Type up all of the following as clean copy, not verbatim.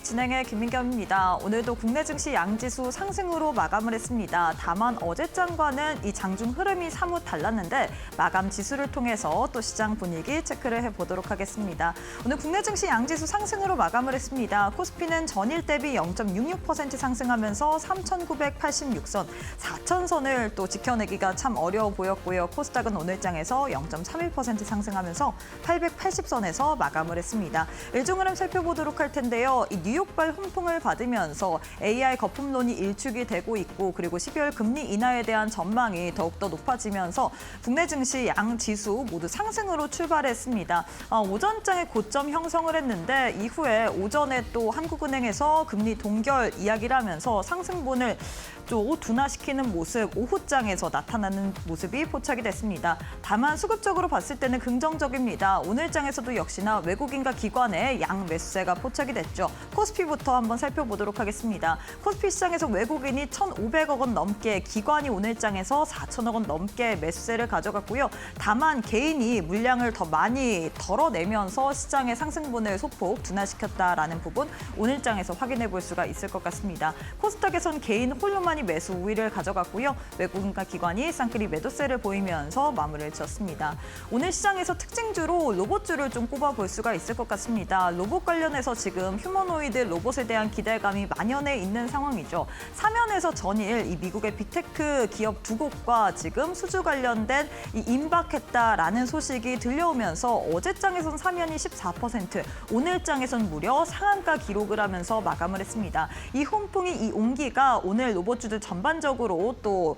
진행의 김민경입니다. 오늘도 국내 증시 양지수 상승으로 마감을 했습니다. 다만 어제장과는 이 장중 흐름이 사뭇 달랐는데 마감 지수를 통해서 또 시장 분위기 체크를 해보도록 하겠습니다. 오늘 국내 증시 양지수 상승으로 마감을 했습니다. 코스피는 전일 대비 0.66% 상승하면서 3,986선, 4,000선을 또 지켜내기가 참 어려워 보였고요. 코스닥은 오늘장에서 0.31% 상승하면서 880선에서 마감을 했습니다. 일정 흐름 살펴보도록 할 텐데요. 이 뉴욕발 훈풍을 받으면서 AI 거품론이 일축이 되고 있고 그리고 12월 금리 인하에 대한 전망이 더욱더 높아지면서 국내 증시 양 지수 모두 상승으로 출발했습니다. 오전장에 고점 형성을 했는데 이후에 오전에 또 한국은행에서 금리 동결 이야기를 하면서 상승분을 좀 둔화시키는 모습, 오후장에서 나타나는 모습이 포착이 됐습니다. 다만 수급적으로 봤을 때는 긍정적입니다. 오늘장에서도 역시나 외국인과 기관의 양 매수세가 포착이 됐죠. 코스피부터 한번 살펴보도록 하겠습니다. 코스피 시장에서 외국인이 1,500억 원 넘게, 기관이 오늘장에서 4천억 원 넘게 매수세를 가져갔고요. 다만 개인이 물량을 더 많이 덜어내면서 시장의 상승분을 소폭 둔화시켰다라는 부분 오늘장에서 확인해 볼 수가 있을 것 같습니다. 코스닥에선 개인 홀로만 매수 우위를 가져갔고요. 외국인과 기관이 쌍끌이 매도세를 보이면서 마무리를 지었습니다. 오늘 시장에서 특징주로 로봇주를 좀 꼽아볼 수가 있을 것 같습니다. 로봇 관련해서 지금 휴머노이드 로봇에 대한 기대감이 만연해 있는 상황이죠. 사면에서 전일 이 미국의 빅테크 기업 두 곳과 지금 수주 관련된 이 임박했다라는 소식이 들려오면서 어제장에선 사면이 14%, 오늘장에선 무려 상한가 기록을 하면서 마감을 했습니다. 이 훈풍이 이 온기가 오늘 로봇주들 전반적으로 또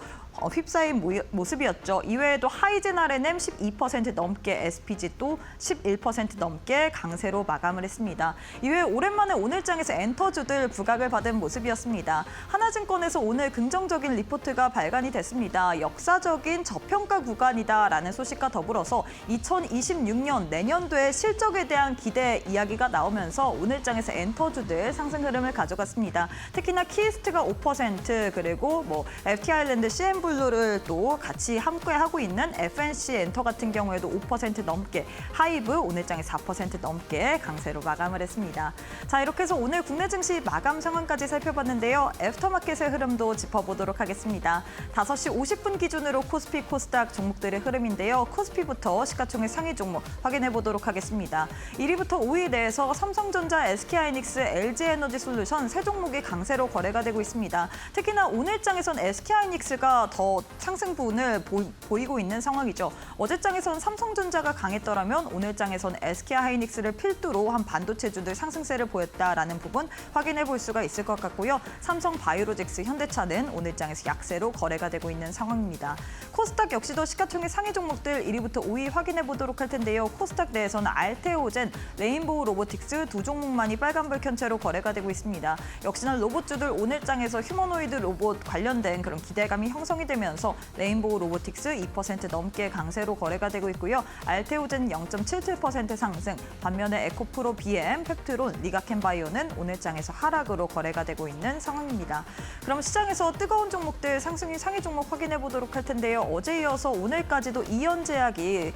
휩싸인 모습이었죠. 이외에도 하이젠 R&M 12% 넘게, SPG 또 11% 넘게 강세로 마감을 했습니다. 이외에 오랜만에 오늘장에서 엔터주들 부각을 받은 모습이었습니다. 하나증권에서 오늘 긍정적인 리포트가 발간이 됐습니다. 역사적인 저평가 구간이다라는 소식과 더불어서 2026년 내년도의 실적에 대한 기대 이야기가 나오면서 오늘장에서 엔터주들 상승 흐름을 가져갔습니다. 특히나 키스트가 5%, 그리고 FT아일랜드, CN블루를 또 같이 함께 하고 있는 FNC 엔터 같은 경우에도 5% 넘게, 하이브 오늘장에 4% 넘게 강세로 마감을 했습니다. 자, 이렇게 해서 오늘 국내 증시 마감 상황까지 살펴봤는데요. 애프터마켓의 흐름도 짚어보도록 하겠습니다. 5시 50분 기준으로 코스피, 코스닥 종목들의 흐름인데요. 코스피부터 시가총액 상위 종목 확인해 보도록 하겠습니다. 1위부터 5위 내에서 삼성전자, SK하이닉스, LG에너지솔루션 세 종목이 강세로 거래가 되고 있습니다. 특히나 오늘장에선 SK하이닉스가 더 상승분을 보이고 있는 상황이죠. 어제장에선 삼성전자가 강했더라면 오늘장에선 SK하이닉스를 필두로 한 반도체주들 상승세를 보였다라는 부분 확인해 볼 수가 있을 것 같고요. 삼성바이오로직스, 현대차는 오늘장에서 약세로 거래가 되고 있는 상황입니다. 코스닥 역시도 시가총액 상위 종목들 1위부터 5위 확인해 보도록 할 텐데요. 코스닥 내에서는 알테오젠, 레인보우 로보틱스 두 종목만이 빨간불 켠 채로 거래가 되고 있습니다. 역시나 로봇주들 오늘장에서 휴머노이드 로봇 관련된 그런 기대감이 형성이 되면서 레인보우 로보틱스 2% 넘게 강세로 거래가 되고 있고요. 알테오젠 0.77% 상승, 반면에 에코프로 BM, 펩트론, 리가켄바이오는 오늘장에서 하락으로 거래가 되고 있는 상황입니다. 그럼 시장에서 뜨거운 종목들 상승률 상위 종목 확인해 보도록 할 텐데요. 어제 이어서 오늘까지도 이연제약이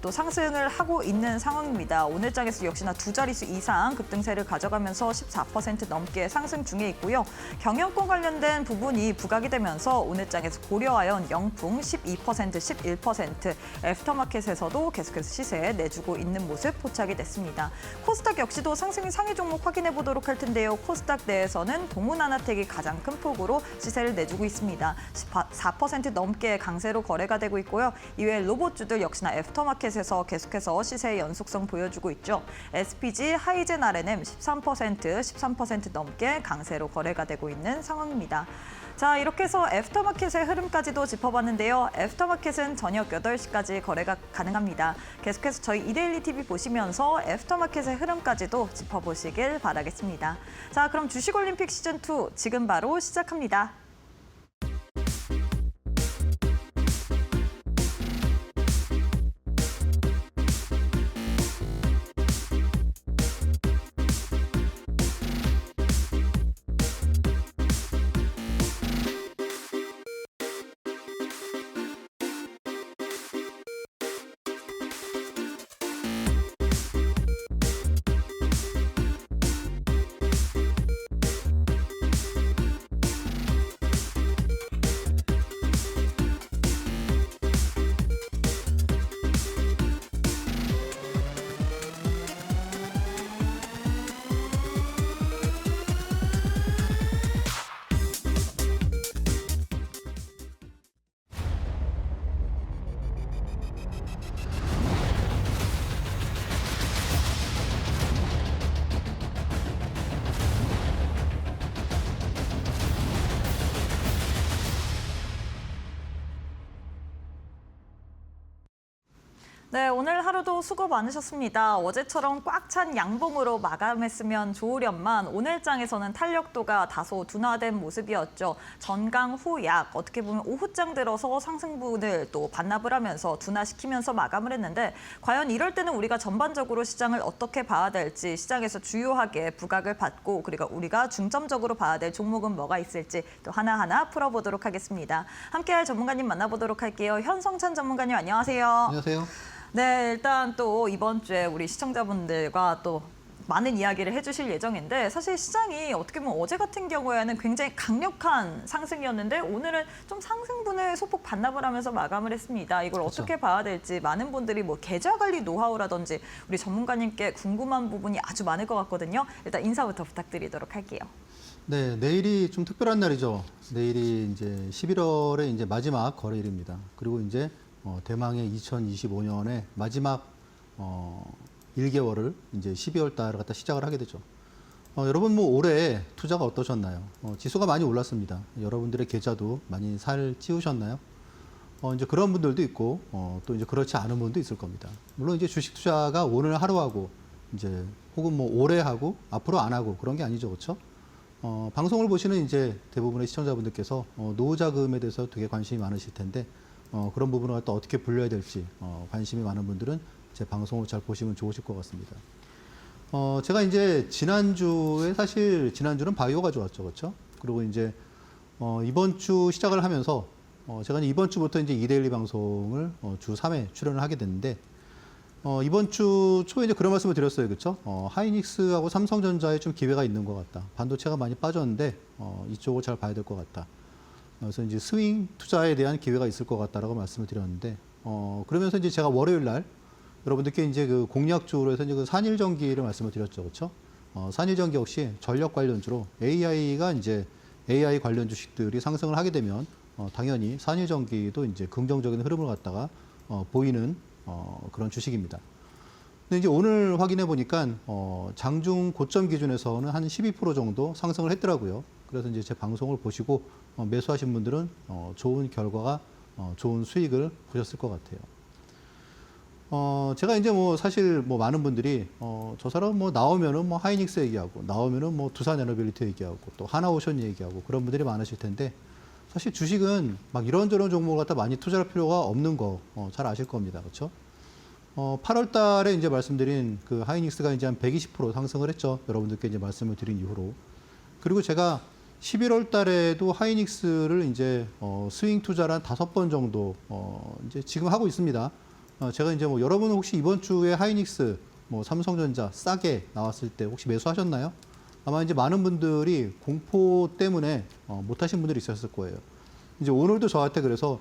또 상승을 하고 있는 상황입니다. 오늘장에서 역시나 두 자릿수 이상 급등세를 가져가면서 14% 넘게 상승 중에 있고요. 경영권 관련된 부분이 부각이 되면서 오늘장에서 고려아연, 영풍 12%, 11%, 애프터마켓에서도 계속해서 시세 내주고 있는 모습 포착이 됐습니다. 코스닥 역시도 상승률 상위 종목 확인해 보도록 할 텐데요. 코스닥 내에서는 동문아나텍이 가장 큰 폭으로 시세를 내주고 있습니다. 4% 넘게 강세로 거래가 되고 있고요. 이외에 로봇주들 역시나 애프터마켓에서 계속해서 시세의 연속성 보여주고 있죠. SPG, 하이젠 R&M 13% 넘게 강세로 거래가 되고 있는 상황입니다. 자, 이렇게 해서 애프터마켓의 흐름까지도 짚어봤는데요. 애프터마켓은 저녁 8시까지 거래가 가능합니다. 계속해서 저희 이데일리 TV 보시면서 애프터마켓의 흐름까지도 짚어보시길 바라겠습니다. 자, 그럼 주식올림픽 시즌2 지금 바로 시작합니다. 네, 오늘 하루도 수고 많으셨습니다. 어제처럼 꽉 찬 양봉으로 마감했으면 좋으련만 오늘 장에서는 탄력도가 다소 둔화된 모습이었죠. 전강 후약, 어떻게 보면 오후장 들어서 상승분을 또 반납을 하면서 둔화시키면서 마감을 했는데 과연 이럴 때는 우리가 전반적으로 시장을 어떻게 봐야 될지, 시장에서 주요하게 부각을 받고 그리고 우리가 중점적으로 봐야 될 종목은 뭐가 있을지 또 하나하나 풀어보도록 하겠습니다. 함께할 전문가님 만나보도록 할게요. 현성찬 전문가님 안녕하세요. 안녕하세요. 네, 일단 또 이번 주에 우리 시청자분들과 또 많은 이야기를 해주실 예정인데 사실 시장이 어떻게 보면 어제 같은 경우에는 굉장히 강력한 상승이었는데 오늘은 좀 상승분을 소폭 반납을 하면서 마감을 했습니다. 이걸 그렇죠. 어떻게 봐야 될지 많은 분들이 뭐 계좌 관리 노하우라든지 우리 전문가님께 궁금한 부분이 아주 많을 것 같거든요. 일단 인사부터 부탁드리도록 할게요. 네, 내일이 좀 특별한 날이죠. 내일이 이제 11월의 이제 마지막 거래일입니다. 그리고 이제 대망의 2025년의 마지막 1개월을 이제 12월 달 갖다 시작을 하게 되죠. 여러분 뭐 올해 투자가 어떠셨나요? 지수가 많이 올랐습니다. 여러분들의 계좌도 많이 살 찌우셨나요? 이제 그런 분들도 있고 또 이제 그렇지 않은 분도 있을 겁니다. 물론 이제 주식 투자가 오늘 하루하고 이제 혹은 뭐 올해 하고 앞으로 안 하고 그런 게 아니죠, 그렇죠? 방송을 보시는 이제 대부분의 시청자분들께서 노후 자금에 대해서 되게 관심이 많으실 텐데 그런 부분을 갖다 어떻게 분류해야 될지 관심이 많은 분들은 제 방송을 잘 보시면 좋으실 것 같습니다. 제가 이제 사실 지난주는 바이오가 좋았죠, 그렇죠? 그리고 이제 이번 주 시작을 하면서 제가 이제 이번 주부터 이제 이데일리 방송을 주 3회 출연을 하게 됐는데 이번 주 초에 이제 그런 말씀을 드렸어요, 그렇죠? 하이닉스하고 삼성전자에 좀 기회가 있는 것 같다. 반도체가 많이 빠졌는데 이쪽을 잘 봐야 될 것 같다. 그래서 이제 스윙 투자에 대한 기회가 있을 것 같다라고 말씀을 드렸는데 그러면서 이제 제가 월요일 날 여러분들께 이제 그 공략주로 해서 이제 그 산일전기를 말씀을 드렸죠, 그렇죠? 산일전기 역시 전력 관련주로 AI가 이제 AI 관련 주식들이 상승을 하게 되면 당연히 산일전기도 이제 긍정적인 흐름을 갖다가 보이는 그런 주식입니다. 근데 이제 오늘 확인해 보니까 장중 고점 기준에서는 한 12% 정도 상승을 했더라고요. 그래서 이제 제 방송을 보시고 매수하신 분들은 좋은 결과가 좋은 수익을 보셨을 것 같아요. 제가 이제 뭐 사실 뭐 많은 분들이 저 사람 뭐 나오면은 뭐 하이닉스 얘기하고 나오면은 뭐 두산에너빌리티 얘기하고 또 하나오션 얘기하고 그런 분들이 많으실 텐데 사실 주식은 막 이런저런 종목을 갖다 많이 투자할 필요가 없는 거 잘 아실 겁니다. 그렇죠? 8월 달에 이제 말씀드린 그 하이닉스가 이제 한 120% 상승을 했죠. 여러분들께 이제 말씀을 드린 이후로. 그리고 제가 11월 달에도 하이닉스를 이제 스윙 투자를 한 5번 정도 이제 지금 하고 있습니다. 제가 이제 뭐 여러분 혹시 이번 주에 하이닉스 뭐 삼성전자 싸게 나왔을 때 혹시 매수하셨나요? 아마 이제 많은 분들이 공포 때문에 못 하신 분들이 있었을 거예요. 이제 오늘도 저한테 그래서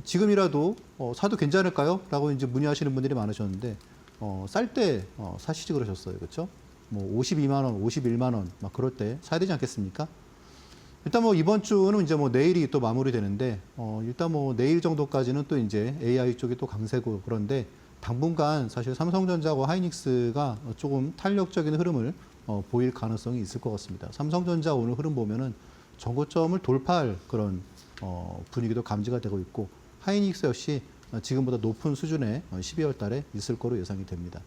지금이라도 사도 괜찮을까요? 라고 이제 문의하시는 분들이 많으셨는데 쌀 때 사시지 그러셨어요. 그렇죠? 뭐 52만 원, 51만 원 막 그럴 때 사야 되지 않겠습니까? 일단 뭐 이번 주는 이제 뭐 내일이 또 마무리되는데 일단 뭐 내일 정도까지는 또 이제 AI 쪽이 또 강세고 그런데 당분간 사실 삼성전자하고 하이닉스가 조금 탄력적인 흐름을 보일 가능성이 있을 것 같습니다. 삼성전자 오늘 흐름 보면은 전고점을 돌파할 그런 분위기도 감지가 되고 있고 하이닉스 역시 지금보다 높은 수준의 12월 달에 있을 거로 예상이 됩니다.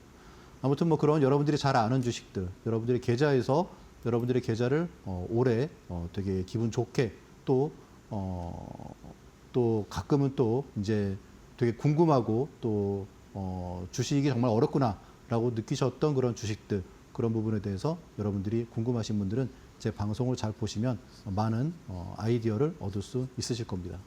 아무튼 뭐 그런 여러분들이 잘 아는 주식들, 여러분들의 계좌에서 여러분들의 계좌를 올해 되게 기분 좋게 또 가끔은 또 이제 되게 궁금하고 또 주식이 정말 어렵구나라고 느끼셨던 그런 주식들 그런 부분에 대해서 여러분들이 궁금하신 분들은 제 방송을 잘 보시면 많은 아이디어를 얻을 수 있으실 겁니다.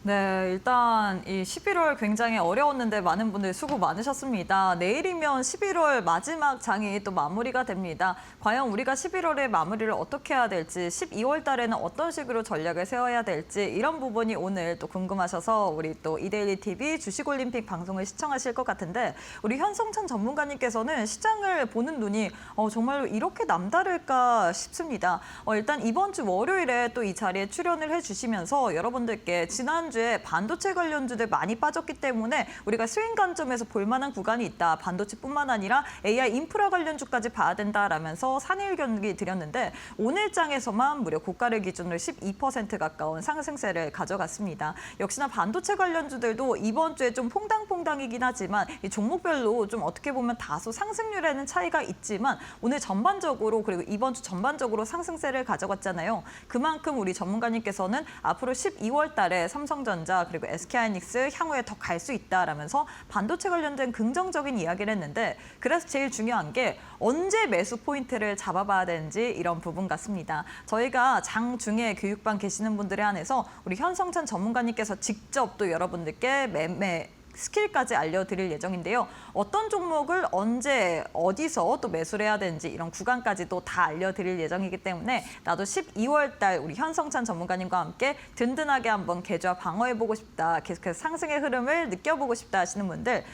네, 일단 이 11월 굉장히 어려웠는데 많은 분들 수고 많으셨습니다. 내일이면 11월 마지막 장이 또 마무리가 됩니다. 과연 우리가 11월에 마무리를 어떻게 해야 될지, 12월 달에는 어떤 식으로 전략을 세워야 될지 이런 부분이 오늘 또 궁금하셔서 우리 또 이데일리 TV 주식올림픽 방송을 시청하실 것 같은데 우리 현성찬 전문가님께서는 시장을 보는 눈이 정말로 이렇게 남다를까 싶습니다. 일단 이번 주 월요일에 또 이 자리에 출연을 해주시면서 여러분들께 지난 주에 반도체 관련주들 많이 빠졌기 때문에 우리가 스윙 관점에서 볼 만한 구간이 있다. 반도체뿐만 아니라 AI 인프라 관련주까지 봐야 된다라면서 산일 경기 드렸는데 오늘 장에서만 무려 고가를 기준으로 12% 가까운 상승세를 가져갔습니다. 역시나 반도체 관련주들도 이번 주에 좀 퐁당퐁당이긴 하지만 이 종목별로 좀 어떻게 보면 다소 상승률에는 차이가 있지만 오늘 전반적으로 그리고 이번 주 전반적으로 상승세를 가져갔잖아요. 그만큼 우리 전문가님께서는 앞으로 12월 달에 삼성전자 그리고 SK하이닉스 향후에 더 갈 수 있다라면서 반도체 관련된 긍정적인 이야기를 했는데 그래서 제일 중요한 게 언제 매수 포인트를 잡아봐야 되는지 이런 부분 같습니다. 저희가 장중에 교육반 계시는 분들에 한해서 우리 현성찬 전문가님께서 직접 또 여러분들께 매매 스킬까지 알려드릴 예정인데요. 어떤 종목을 언제 어디서 또 매수를 해야 되는지 이런 구간까지도 다 알려드릴 예정이기 때문에 나도 12월 달 우리 현성찬 전문가님과 함께 든든하게 한번 계좌 방어해보고 싶다. 계속해서 상승의 흐름을 느껴보고 싶다 하시는 분들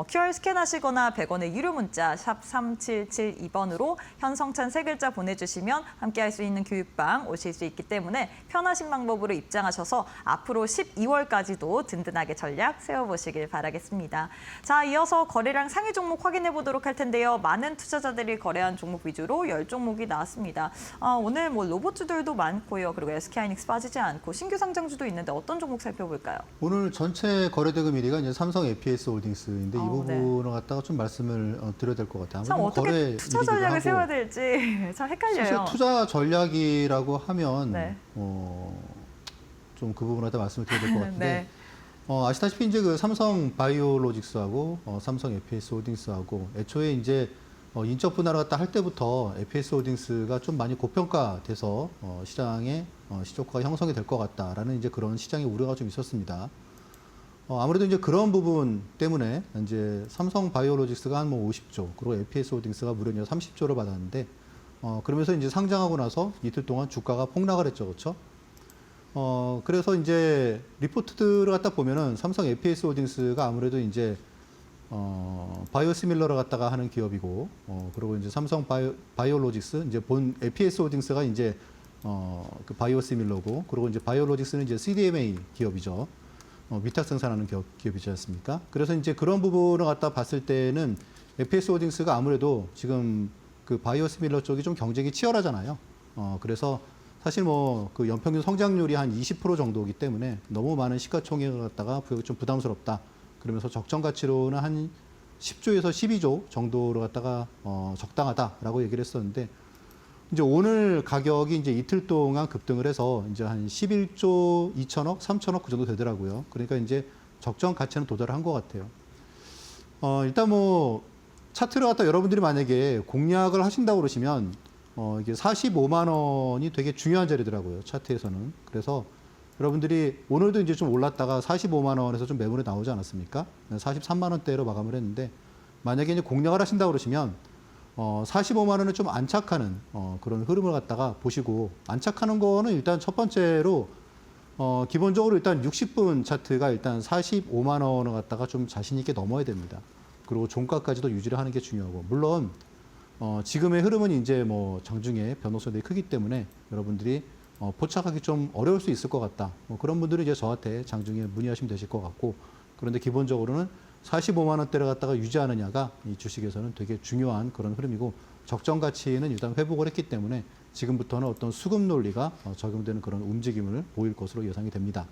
QR 스캔하시거나 100원의 유료 문자 샵 3772번으로 현성찬 세 글자 보내주시면 함께할 수 있는 교육방 오실 수 있기 때문에 편하신 방법으로 입장하셔서 앞으로 12월까지도 든든하게 전략 세워보시길 바라겠습니다. 자, 이어서 거래량 상위 종목 확인해 보도록 할 텐데요. 많은 투자자들이 거래한 종목 위주로 10종목이 나왔습니다. 오늘 뭐 로봇주들도 많고요. 그리고 SK하이닉스 빠지지 않고 신규 상장주도 있는데 어떤 종목 살펴볼까요? 오늘 전체 거래대금 1위가 이제 삼성 APS 홀딩스인데 이 부분을 갖다가 좀 말씀을 드려야 될 것 같아요. 참 어떻게 투자 전략을 세워야 될지 참 헷갈려요. 사실 투자 전략이라고 하면 네. 좀 그 부분을 갖다 말씀을 드려야 될 것 같은데 네. 아시다시피 이제 그 삼성 바이오로직스하고 삼성 APS 홀딩스하고 애초에 이제 인적 분할을 갖다 할 때부터 APS 홀딩스가 좀 많이 고평가돼서 시장에 시초가가 형성이 될 것 같다라는 이제 그런 시장의 우려가 좀 있었습니다. 아무래도 이제 그런 부분 때문에 이제 삼성 바이오로직스가 한 뭐 50조, 그리고 APS 홀딩스가 무려 30조를 받았는데 그러면서 이제 상장하고 나서 이틀 동안 주가가 폭락을 했죠, 그렇죠? 그래서 이제 리포트들을 갖다 보면은 삼성 APS 홀딩스가 아무래도 이제 바이오시밀러를 갖다가 하는 기업이고, 그리고 이제 삼성 바이오로직스, 이제 본 APS 홀딩스가 이제 그 바이오시밀러고, 그리고 이제 바이오로직스는 이제 CDMA 기업이죠. 위탁 생산하는 기업이지 않습니까? 그래서 이제 그런 부분을 갖다 봤을 때는 APS 홀딩스가 아무래도 지금 그 바이오시밀러 쪽이 좀 경쟁이 치열하잖아요. 그래서 사실 뭐 그 연평균 성장률이 한 20% 정도이기 때문에 너무 많은 시가총액을 갖다가 부여기 좀 부담스럽다. 그러면서 적정 가치로는 한 10조에서 12조 정도로 갖다가 적당하다라고 얘기를 했었는데 이제 오늘 가격이 이제 이틀 동안 급등을 해서 이제 한 11조 2천억, 3천억 그 정도 되더라고요. 그러니까 이제 적정 가치는 도달한 것 같아요. 일단 뭐 차트를 갖다 여러분들이 만약에 공략을 하신다고 그러시면 이게 45만 원이 되게 중요한 자리더라고요. 차트에서는. 그래서 여러분들이 오늘도 이제 좀 올랐다가 45만 원에서 좀 매물이 나오지 않았습니까? 43만 원대로 마감을 했는데 만약에 이제 공략을 하신다고 그러시면 45만 원에 좀 안착하는 그런 흐름을 갖다가 보시고 안착하는 거는 일단 첫 번째로 기본적으로 일단 60분 차트가 일단 45만 원을 갖다가 좀 자신 있게 넘어야 됩니다. 그리고 종가까지도 유지를 하는 게 중요하고 물론 지금의 흐름은 이제 뭐 장중에 변동성이 크기 때문에 여러분들이 포착하기 좀 어려울 수 있을 것 같다. 그런 분들은 이제 저한테 장중에 문의하시면 되실 것 같고 그런데 기본적으로는 45만 원대를 갖다가 유지하느냐가 이 주식에서는 되게 중요한 그런 흐름이고 적정 가치는 일단 회복을 했기 때문에 지금부터는 어떤 수급 논리가 적용되는 그런 움직임을 보일 것으로 예상이 됩니다.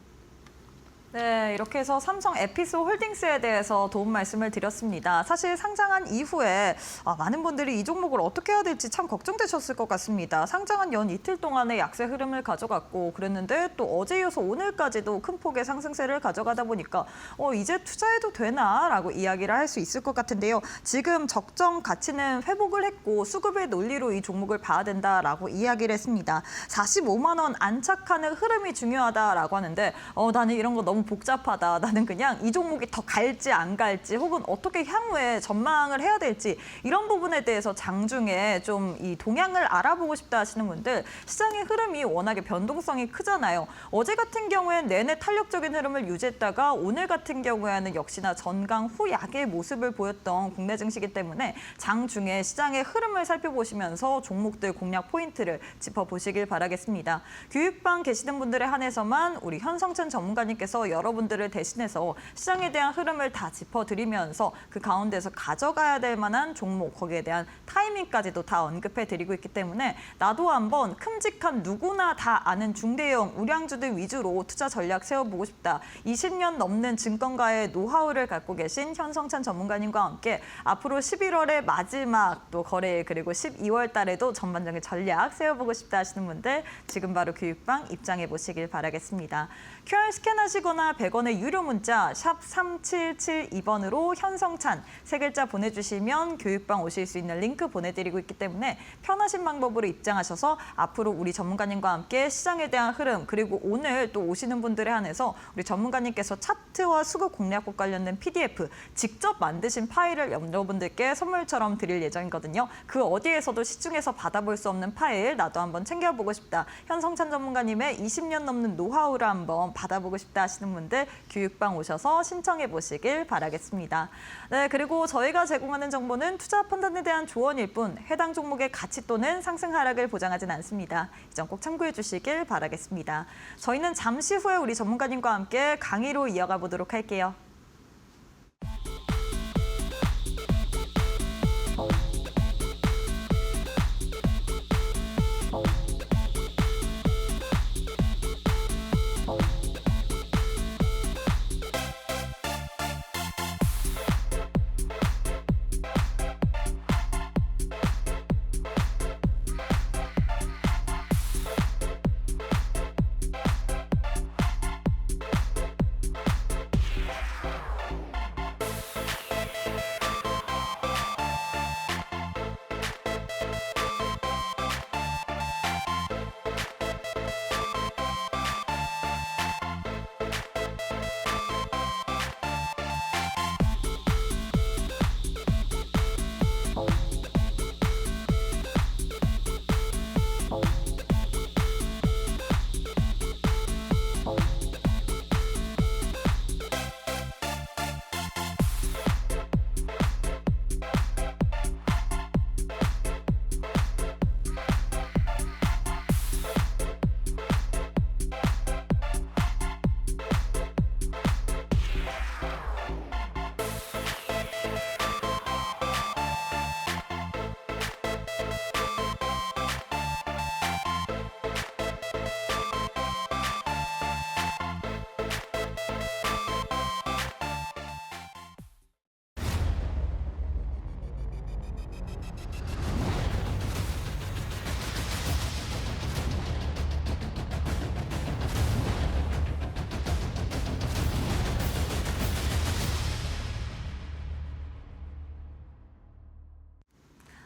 네, 이렇게 해서 삼성 에피스 홀딩스에 대해서 도움 말씀을 드렸습니다. 사실 상장한 이후에 많은 분들이 이 종목을 어떻게 해야 될지 참 걱정되셨을 것 같습니다. 상장한 연 이틀 동안의 약세 흐름을 가져갔고 그랬는데 또 어제 이어서 오늘까지도 큰 폭의 상승세를 가져가다 보니까 이제 투자해도 되나라고 이야기를 할 수 있을 것 같은데요. 지금 적정 가치는 회복을 했고 수급의 논리로 이 종목을 봐야 된다라고 이야기를 했습니다. 45만 원 안착하는 흐름이 중요하다라고 하는데 나는 이런 거 너무 복잡하다. 나는 그냥 이 종목이 더 갈지 안 갈지 혹은 어떻게 향후에 전망을 해야 될지 이런 부분에 대해서 장중에 좀 이 동향을 알아보고 싶다 하시는 분들 시장의 흐름이 워낙에 변동성이 크잖아요. 어제 같은 경우에는 내내 탄력적인 흐름을 유지했다가 오늘 같은 경우에는 역시나 전강 후 약의 모습을 보였던 국내 증시이기 때문에 장중에 시장의 흐름을 살펴보시면서 종목들 공략 포인트를 짚어보시길 바라겠습니다. 교육방 계시는 분들에 한해서만 우리 현성찬 전문가님께서 여러분들을 대신해서 시장에 대한 흐름을 다 짚어드리면서 그 가운데서 가져가야 될 만한 종목, 거기에 대한 타이밍까지도 다 언급해드리고 있기 때문에 나도 한번 큼직한 누구나 다 아는 중대형 우량주들 위주로 투자 전략 세워보고 싶다. 20년 넘는 증권가의 노하우를 갖고 계신 현성찬 전문가님과 함께 앞으로 11월의 마지막 또 거래일 그리고 12월 달에도 전반적인 전략 세워보고 싶다 하시는 분들 지금 바로 교육방 입장해 보시길 바라겠습니다. QR 스캔하시거나 100원의 유료 문자 샵 3772번으로 현성찬 세 글자 보내주시면 교육방 오실 수 있는 링크 보내드리고 있기 때문에 편하신 방법으로 입장하셔서 앞으로 우리 전문가님과 함께 시장에 대한 흐름 그리고 오늘 또 오시는 분들에 한해서 우리 전문가님께서 차트와 수급 공략법 관련된 PDF 직접 만드신 파일을 여러분들께 선물처럼 드릴 예정이거든요. 그 어디에서도 시중에서 받아볼 수 없는 파일 나도 한번 챙겨보고 싶다. 현성찬 전문가님의 20년 넘는 노하우를 한번 받아보고 싶다 하시는 분들 교육방 오셔서 신청해 보시길 바라겠습니다. 네, 그리고 저희가 제공하는 정보는 투자 판단에 대한 조언일 뿐 해당 종목의 가치 또는 상승 하락을 보장하진 않습니다. 이 점 꼭 참고해 주시길 바라겠습니다. 저희는 잠시 후에 우리 전문가님과 함께 강의로 이어가 보도록 할게요.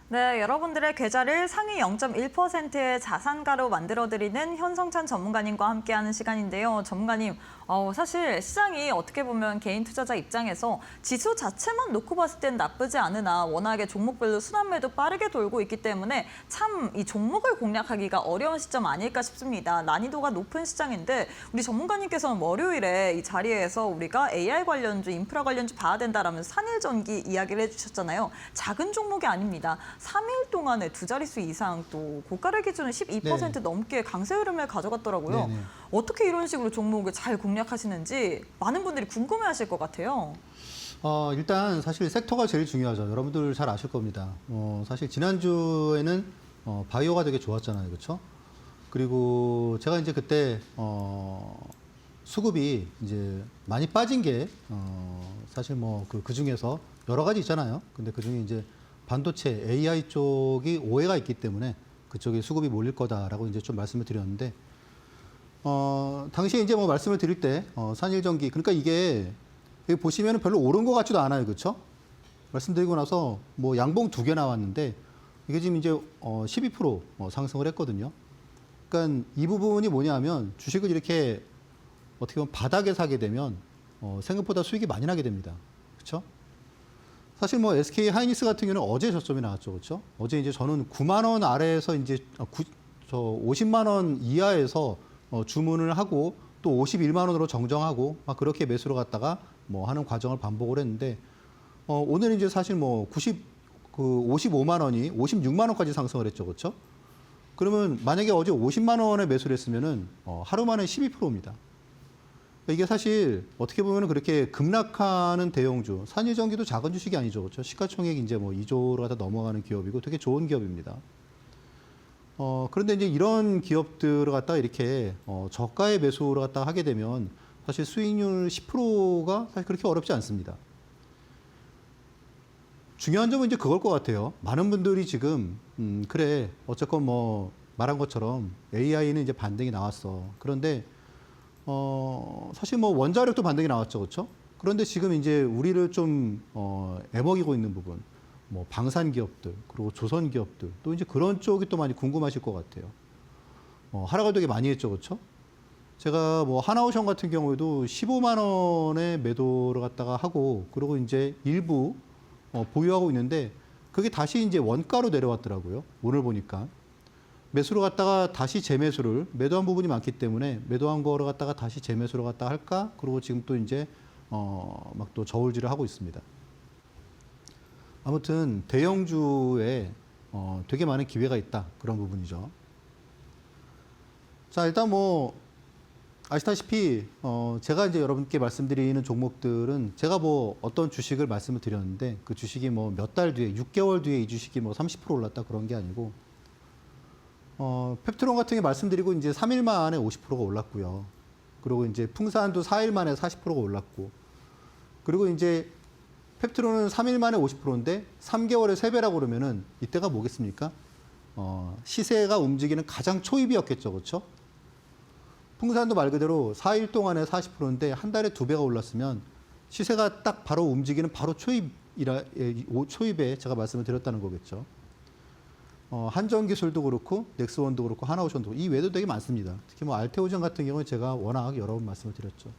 네, 여러분들의 계좌를 상위 0.1%의 자산가로 만들어드리는 현성찬 전문가님과 함께하는 시간인데요. 전문가님, 사실 시장이 어떻게 보면 개인 투자자 입장에서 지수 자체만 놓고 봤을 땐 나쁘지 않으나 워낙에 종목별로 순환매도 빠르게 돌고 있기 때문에 참 이 종목을 공략하기가 어려운 시점 아닐까 싶습니다. 난이도가 높은 시장인데 우리 전문가님께서는 월요일에 이 자리에서 우리가 AI 관련주, 인프라 관련주 봐야 된다라면서 산일전기 이야기를 해주셨잖아요. 작은 종목이 아닙니다. 3일 동안에 두 자릿수 이상 또 고가를 기준으로 12% 네. 넘게 강세 흐름을 가져갔더라고요. 네네. 어떻게 이런 식으로 종목을 잘 공략하시는지 많은 분들이 궁금해하실 것 같아요. 일단 사실 섹터가 제일 중요하죠. 여러분들 잘 아실 겁니다. 사실 지난주에는 바이오가 되게 좋았잖아요. 그렇죠? 그리고 제가 이제 그때 수급이 이제 많이 빠진 게 사실 뭐 그 중에서 여러 가지 있잖아요. 근데 그 중에 이제 반도체 AI 쪽이 오해가 있기 때문에 그쪽에 수급이 몰릴 거다라고 이제 좀 말씀을 드렸는데 당시에 이제 뭐 말씀을 드릴 때 산일전기 그러니까 이게 여기 보시면은 별로 오른 것 같지도 않아요. 그렇죠? 말씀드리고 나서 뭐 양봉 2개 나왔는데 이게 지금 이제 12% 상승을 했거든요. 그러니까 이 부분이 뭐냐면 주식을 이렇게 어떻게 보면 바닥에 사게 되면 생각보다 수익이 많이 나게 됩니다. 그렇죠? 사실 뭐 SK 하이닉스 같은 경우는 어제 저점이 나왔죠. 그렇죠? 어제 이제 저는 9만 원 아래에서 이제 50만 원 이하에서 주문을 하고 또 51만 원으로 정정하고 막 그렇게 매수로 갔다가 뭐 하는 과정을 반복을 했는데 오늘 이제 사실 뭐 55만 원이 56만 원까지 상승을 했죠. 그렇죠? 그러면 만약에 어제 50만 원에 매수를 했으면은 하루 만에 12%입니다. 이게 사실 어떻게 보면 그렇게 급락하는 대형주, 산유전기도 작은 주식이 아니죠. 그렇죠? 시가총액 이제 뭐 2조로 갖다 넘어가는 기업이고 되게 좋은 기업입니다. 그런데 이제 이런 기업들을 갖다가 이렇게 저가의 매수를 갖다가 하게 되면 사실 수익률 10%가 사실 그렇게 어렵지 않습니다. 중요한 점은 이제 그걸 것 같아요. 많은 분들이 지금 그래 어쨌건 뭐 말한 것처럼 AI는 이제 반등이 나왔어. 그런데 사실 뭐 원자력도 반등이 나왔죠, 그렇죠? 그런데 지금 이제 우리를 좀 애먹이고 있는 부분, 뭐 방산 기업들 그리고 조선 기업들 또 이제 그런 쪽이 또 많이 궁금하실 것 같아요. 하락을 되게 많이 했죠, 그렇죠? 제가 뭐 하나오션 같은 경우에도 15만 원에 매도를 갖다가 하고 그리고 이제 일부 보유하고 있는데 그게 다시 이제 원가로 내려왔더라고요. 오늘 보니까. 매수를 갖다가 다시 재매수를 매도한 부분이 많기 때문에 매도한 거를 갖다가 다시 재매수를 갖다가 할까? 그리고 지금 또 이제 막 또 저울질을 하고 있습니다. 아무튼 대형주에 되게 많은 기회가 있다. 그런 부분이죠. 자, 일단 뭐 아시다시피 제가 이제 여러분께 말씀드리는 종목들은 제가 뭐 어떤 주식을 말씀을 드렸는데 그 주식이 뭐 몇 달 뒤에 6개월 뒤에 이 주식이 뭐 30% 올랐다 그런 게 아니고 펩트론 같은 게 말씀드리고 이제 3일 만에 50%가 올랐고요. 그리고 이제 풍산도 4일 만에 40%가 올랐고 그리고 이제 펩트론은 3일 만에 50%인데 3개월에 3배라고 그러면은 이때가 뭐겠습니까? 시세가 움직이는 가장 초입이었겠죠. 그렇죠? 풍산도 말 그대로 4일 동안에 40%인데 한 달에 2배가 올랐으면 시세가 딱 바로 움직이는 바로 초입에 제가 말씀을 드렸다는 거겠죠. 한전기술도 그렇고 넥스원도 그렇고 하나오션도 그렇고 이 외에도 되게 많습니다. 특히 뭐 알테오전 같은 경우는 제가 워낙 여러 번 말씀을 드렸죠.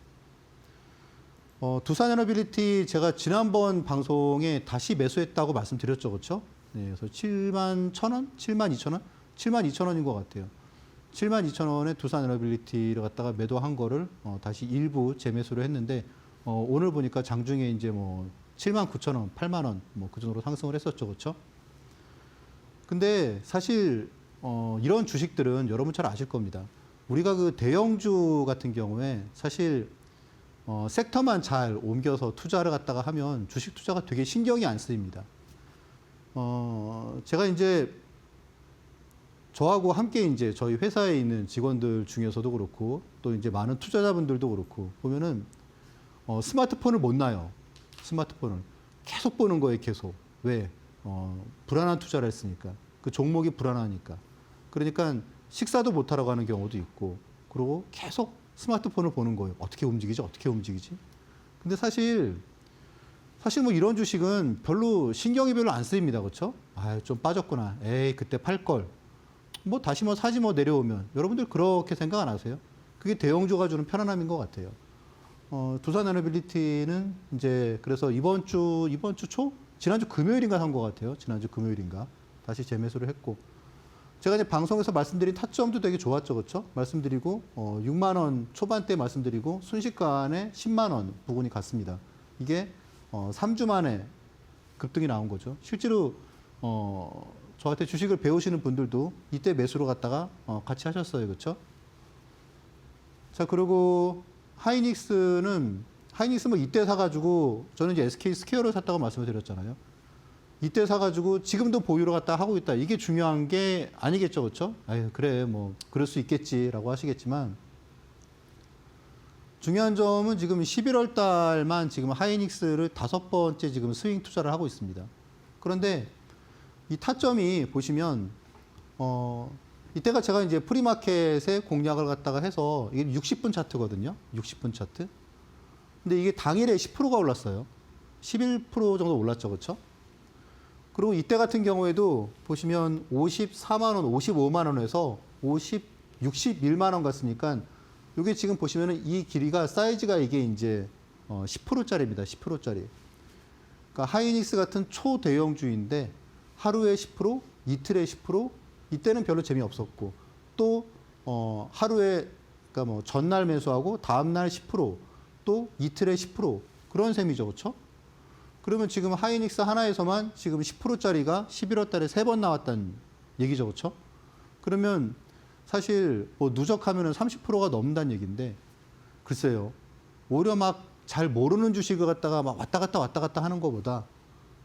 두산에너빌리티 제가 지난번 방송에 다시 매수했다고 말씀드렸죠. 그렇죠? 네, 그래서 7만 1,000원? 7만 2,000원? 7만 2,000원인 것 같아요. 7만 2,000원에 두산에너빌리티를 갖다가 매도한 거를 다시 일부 재매수를 했는데 오늘 보니까 장중에 이제 뭐 7만 9,000원, 8만 원 뭐 그 정도로 상승을 했었죠. 그렇죠? 근데 사실 이런 주식들은 여러분 잘 아실 겁니다. 우리가 그 대형주 같은 경우에 사실 섹터만 잘 옮겨서 투자를 갖다가 하면 주식 투자가 되게 신경이 안 쓰입니다. 제가 이제 저하고 함께 이제 저희 회사에 있는 직원들 중에서도 그렇고 또 이제 많은 투자자분들도 그렇고 보면은 스마트폰을 못 놔요. 스마트폰을 계속 보는 거예요. 계속. 왜? 불안한 투자를 했으니까. 그 종목이 불안하니까. 그러니까 식사도 못 하러 가는 경우도 있고 그리고 계속 스마트폰을 보는 거예요. 어떻게 움직이지? 어떻게 움직이지? 근데 사실 뭐 이런 주식은 별로 신경이 별로 안 쓰입니다. 그렇죠? 아, 좀 빠졌구나. 에이, 그때 팔 걸. 뭐 다시 뭐 사지 뭐 내려오면 여러분들 그렇게 생각 안 하세요? 그게 대형주가 주는 편안함인 것 같아요. 두산에너빌리티는 이제 그래서 이번 주 초? 지난주 금요일인가 산 것 같아요. 지난주 금요일인가. 다시 재매수를 했고. 제가 이제 방송에서 말씀드린 타점도 되게 좋았죠. 그렇죠? 말씀드리고, 6만 원 초반대 말씀드리고, 순식간에 10만 원 부근이 갔습니다. 이게, 3주 만에 급등이 나온 거죠. 실제로, 저한테 주식을 배우시는 분들도 이때 매수로 갔다가, 같이 하셨어요. 그렇죠? 자, 그리고 하이닉스 뭐 이때 사가지고, 저는 이제 SK 스퀘어를 샀다고 말씀을 드렸잖아요. 이때 사가지고 지금도 보유를 갖다 하고 있다. 이게 중요한 게 아니겠죠. 그렇죠? 아유, 그래, 뭐, 그럴 수 있겠지라고 하시겠지만, 중요한 점은 지금 11월 달만 지금 하이닉스를 5번째 지금 스윙 투자를 하고 있습니다. 그런데 이 타점이 보시면, 이때가 제가 이제 프리마켓에 공략을 갖다가 해서 이게 60분 차트거든요. 60분 차트. 근데 이게 당일에 10%가 올랐어요. 11% 정도 올랐죠. 그렇죠? 그리고 이때 같은 경우에도 보시면 54만 원, 55만 원에서 61만 원 갔으니까 이게 지금 보시면은 이 길이가 사이즈가 이게 이제 10%짜리입니다. 10%짜리. 그러니까 하이닉스 같은 초대형주인데 하루에 10%, 이틀에 10%, 이때는 별로 재미없었고 또 하루에 그러니까 뭐 전날 매수하고 다음날 10%, 또 이틀에 10% 그런 셈이죠. 그렇죠? 그러면 지금 하이닉스 하나에서만 지금 10%짜리가 11월 달에 3번 나왔다는 얘기죠. 그렇죠? 그러면 사실 뭐 누적하면은 30%가 넘는다는 얘기인데 글쎄요. 오히려 막 잘 모르는 주식을 갖다가 막 왔다 갔다 하는 것보다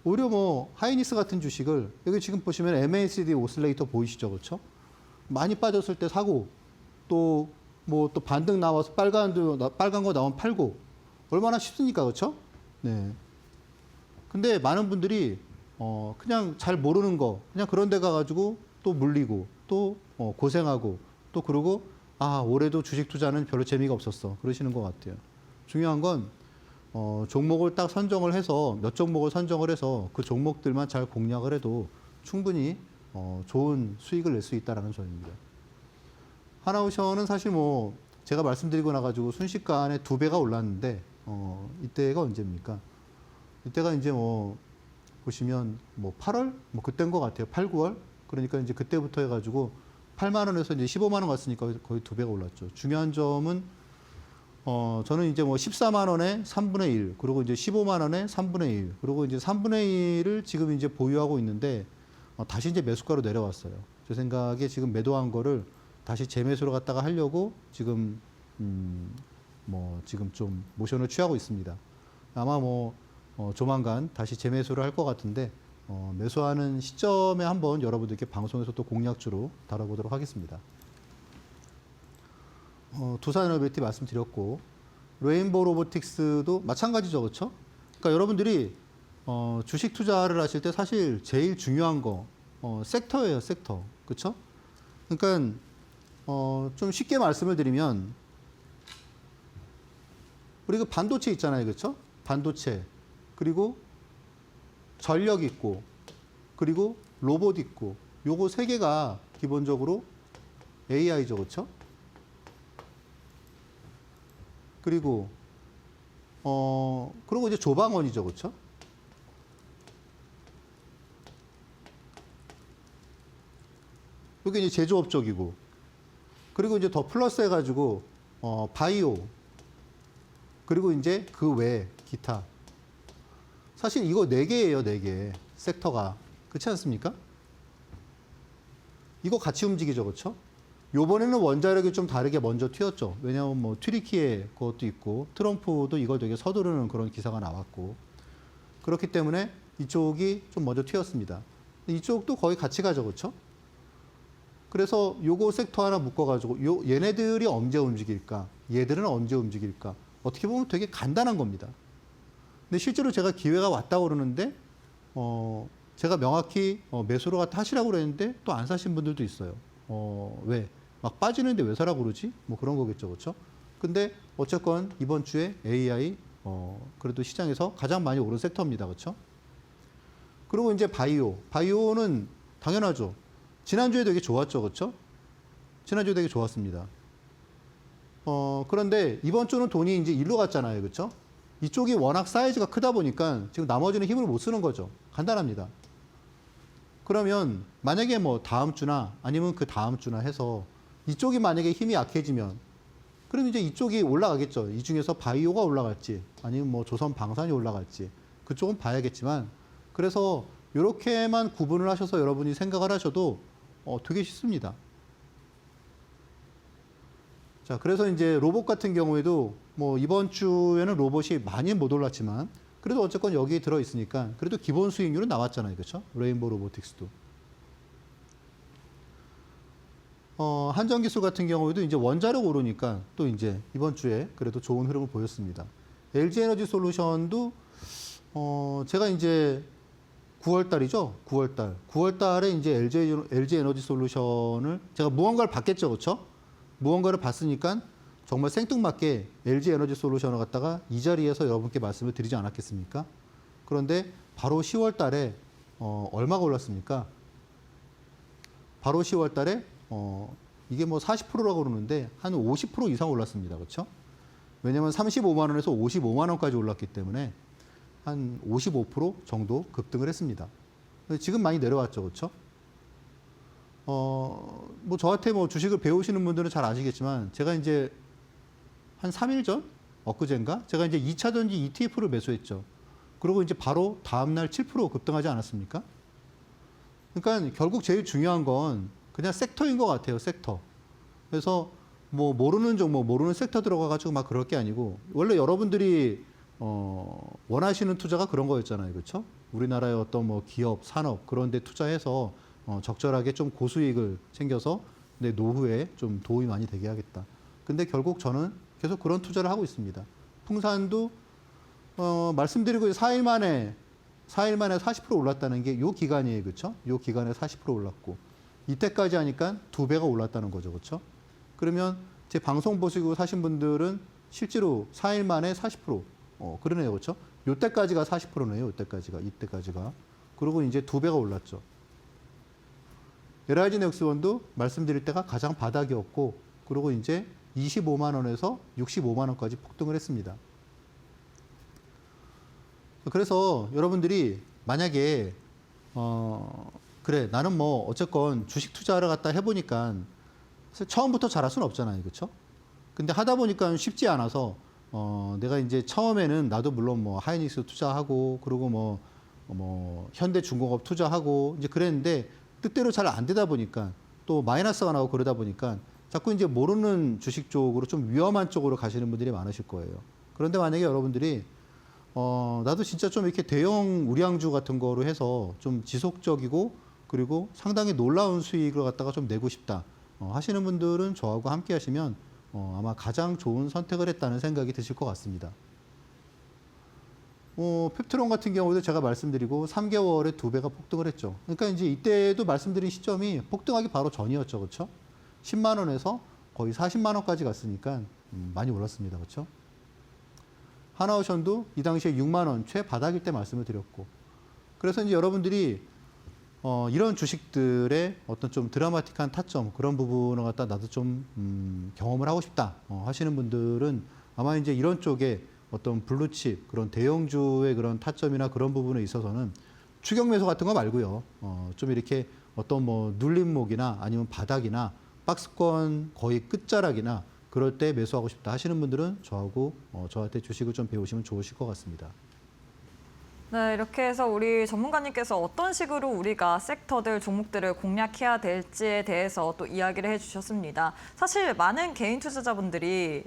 오히려 뭐 하이닉스 같은 주식을 여기 지금 보시면 MACD 오슬레이터 보이시죠, 그렇죠? 많이 빠졌을 때 사고 또 뭐 또 반등 나와서 빨간 거 나오면 팔고 얼마나 쉽습니까, 그렇죠? 네. 근데 많은 분들이 그냥 잘 모르는 거 그냥 그런 데 가가지고 또 물리고 또 고생하고 또 그러고 아 올해도 주식 투자는 별로 재미가 없었어 그러시는 것 같아요. 중요한 건 종목을 딱 선정을 해서 몇 종목을 선정을 해서 그 종목들만 잘 공략을 해도 충분히 좋은 수익을 낼 수 있다라는 점입니다. 하나오션은 사실 뭐 제가 말씀드리고 나가지고 순식간에 2배가 올랐는데 이때가 언제입니까? 이때가 이제 뭐 보시면 뭐 8월 뭐 그때인 것 같아요. 8, 9월 그러니까 이제 그때부터 해가지고 8만 원에서 이제 15만 원 갔으니까 거의 2배가 올랐죠. 중요한 점은 저는 이제 뭐 14만 원에 3분의 1, 그리고 이제 15만 원에 3분의 1, 그리고 이제 3분의 1을 지금 이제 보유하고 있는데 다시 이제 매수가로 내려왔어요. 제 생각에 지금 매도한 거를 다시 재매수로 갖다가 하려고 지금 뭐 지금 좀 모션을 취하고 있습니다. 아마 뭐 조만간 다시 재매수를 할 것 같은데 매수하는 시점에 한번 여러분들께 방송에서 또 공략주로 다뤄보도록 하겠습니다. 두산에너비티 말씀드렸고 레인보우 로보틱스도 마찬가지죠, 그렇죠? 그러니까 여러분들이 주식 투자를 하실 때 사실 제일 중요한 거 섹터예요, 섹터, 그렇죠? 그러니까 좀 쉽게 말씀을 드리면 우리 그 반도체 있잖아요, 그렇죠? 반도체 그리고 전력 있고 그리고 로봇 있고 요거 세 개가 기본적으로 AI죠, 그렇죠? 그리고 그리고 이제 조방원이죠, 그렇죠? 이게 이제 제조업 쪽이고, 그리고 이제 더 플러스 해가지고 바이오, 그리고 이제 그 외 기타. 사실 이거 4개예요, 4개 섹터가. 그렇지 않습니까? 이거 같이 움직이죠, 그렇죠? 요번에는 원자력이 좀 다르게 먼저 튀었죠. 왜냐하면 뭐 튀르키예 그것도 있고 트럼프도 이걸 되게 서두르는 그런 기사가 나왔고 그렇기 때문에 이쪽이 좀 먼저 튀었습니다. 이쪽도 거의 같이 가죠, 그렇죠? 그래서 요거 섹터 하나 묶어가지고 얘네들이 언제 움직일까? 얘들은 언제 움직일까? 어떻게 보면 되게 간단한 겁니다. 근데 실제로 제가 기회가 왔다고 그러는데 제가 명확히 매수로 갖다 하시라고 그랬는데 또 안 사신 분들도 있어요. 왜? 막 빠지는데 왜 사라고 그러지? 뭐 그런 거겠죠, 그렇죠? 근데 어쨌건 이번 주에 AI 그래도 시장에서 가장 많이 오른 섹터입니다, 그렇죠? 그리고 이제 바이오는 당연하죠. 지난주에 되게 좋았죠, 그렇죠? 지난주에 되게 좋았습니다. 그런데 이번 주는 돈이 이제 일로 갔잖아요, 그렇죠? 이쪽이 워낙 사이즈가 크다 보니까 지금 나머지는 힘을 못 쓰는 거죠. 간단합니다. 그러면 만약에 뭐 다음 주나 아니면 그 다음 주나 해서 이쪽이 만약에 힘이 약해지면 그럼 이제 이쪽이 올라가겠죠. 이 중에서 바이오가 올라갈지 아니면 뭐 조선 방산이 올라갈지 그쪽은 봐야겠지만 그래서 이렇게만 구분을 하셔서 여러분이 생각을 하셔도 되게 쉽습니다. 자, 그래서 이제 로봇 같은 경우에도 뭐 이번 주에는 로봇이 많이 못 올랐지만 그래도 어쨌건 여기 들어 있으니까 그래도 기본 수익률은 나왔잖아요, 그렇죠? 레인보우 로보틱스도. 한전기술 같은 경우에도 이제 원자력 오르니까 또 이제 이번 주에 그래도 좋은 흐름을 보였습니다. LG에너지 솔루션도 제가 이제 9월 달이죠. 9월 달에 이제 LG 에너지 솔루션을 제가 무언가를 봤겠죠, 그렇죠? 무언가를 봤으니까 정말 생뚱맞게 LG 에너지 솔루션을 갖다가 이 자리에서 여러분께 말씀을 드리지 않았겠습니까? 그런데 바로 10월 달에 얼마가 올랐습니까? 바로 10월 달에 이게 뭐 40%라고 그러는데 한 50% 이상 올랐습니다. 그렇죠? 왜냐면 35만 원에서 55만 원까지 올랐기 때문에 한 55% 정도 급등을 했습니다. 지금 많이 내려왔죠. 그렇죠? 뭐 저한테 뭐 주식을 배우시는 분들은 잘 아시겠지만 제가 이제 한 3일 전? 엊그젠가? 제가 이제 2차전지 ETF를 매수했죠. 그리고 이제 바로 다음날 7% 급등하지 않았습니까? 그러니까 결국 제일 중요한 건 그냥 섹터인 것 같아요, 섹터. 그래서 뭐 모르는 종목, 모르는 섹터 들어가가지고 막 그럴 게 아니고 원래 여러분들이 원하시는 투자가 그런 거였잖아요, 그렇죠? 우리나라의 어떤 뭐 기업, 산업 그런 데 투자해서 적절하게 좀 고수익을 챙겨서 내 노후에 좀 도움이 많이 되게 하겠다. 근데 결국 저는 계속 그런 투자를 하고 있습니다. 풍산도 말씀드리고 4일 만에 40% 올랐다는 게 요 기간이에요, 그렇죠? 요 기간에 40% 올랐고 이때까지 하니까 2배가 올랐다는 거죠, 그렇죠? 그러면 제 방송 보시고 사신 분들은 실제로 4일 만에 40% 그러네요, 그렇죠? 요때까지가 40%네요, 요때까지가 이때까지가 그리고 이제 2배가 올랐죠. LIG 넥스원도 말씀드릴 때가 가장 바닥이었고 그리고 이제 25만 원에서 65만 원까지 폭등을 했습니다. 그래서 여러분들이 만약에 그래 나는 뭐 어쨌건 주식 투자를 갖다 해보니까 처음부터 잘할 수는 없잖아요, 그렇죠? 근데 하다 보니까 쉽지 않아서 내가 이제 처음에는 나도 물론 뭐 하이닉스 투자하고 그리고 뭐 현대중공업 투자하고 이제 그랬는데 뜻대로 잘 안 되다 보니까 또 마이너스가 나오고 그러다 보니까 자꾸 이제 모르는 주식 쪽으로 좀 위험한 쪽으로 가시는 분들이 많으실 거예요. 그런데 만약에 여러분들이 나도 진짜 좀 이렇게 대형 우량주 같은 거로 해서 좀 지속적이고 그리고 상당히 놀라운 수익을 갖다가 좀 내고 싶다 하시는 분들은 저하고 함께 하시면 아마 가장 좋은 선택을 했다는 생각이 드실 것 같습니다. 펩트론 같은 경우도 제가 말씀드리고 3개월에 2배가 폭등을 했죠. 그러니까 이제 이때도 말씀드린 시점이 폭등하기 바로 전이었죠, 그렇죠? 10만 원에서 거의 40만 원까지 갔으니까 많이 올랐습니다, 그렇죠? 하나오션도 이 당시에 6만 원 최바닥일 때 말씀을 드렸고, 그래서 이제 여러분들이 이런 주식들의 어떤 좀 드라마틱한 타점 그런 부분을 갖다 나도 좀 경험을 하고 싶다 하시는 분들은 아마 이제 이런 쪽에 어떤 블루칩 그런 대형주의 그런 타점이나 그런 부분에 있어서는 추격 매수 같은 거 말고요. 좀 이렇게 어떤 뭐 눌림목이나 아니면 바닥이나 박스권 거의 끝자락이나 그럴 때 매수하고 싶다 하시는 분들은 저한테 주식을 좀 배우시면 좋으실 것 같습니다. 네, 이렇게 해서 우리 전문가님께서 어떤 식으로 우리가 섹터들, 종목들을 공략해야 될지에 대해서 또 이야기를 해주셨습니다. 사실 많은 개인 투자자분들이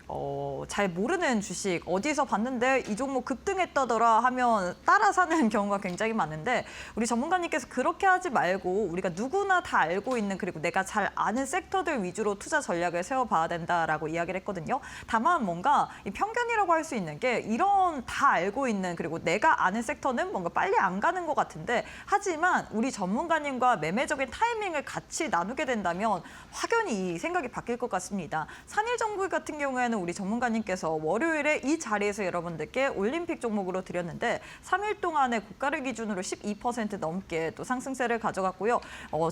잘 모르는 주식, 어디서 봤는데 이 종목 급등했다더라 하면 따라 사는 경우가 굉장히 많은데 우리 전문가님께서 그렇게 하지 말고 우리가 누구나 다 알고 있는 그리고 내가 잘 아는 섹터들 위주로 투자 전략을 세워봐야 된다라고 이야기를 했거든요. 다만 뭔가 이 편견이라고 할 수 있는 게 이런 다 알고 있는 그리고 내가 아는 섹터는 뭔가 빨리 안 가는 것 같은데 하지만 우리 전문가님과 매매적인 타이밍을 같이 나누게 된다면 확연히 이 생각이 바뀔 것 같습니다. 산일정보 같은 경우에는 우리 전문가님께서 월요일에 이 자리에서 여러분들께 올림픽 종목으로 드렸는데 3일 동안의 고가를 기준으로 12% 넘게 또 상승세를 가져갔고요.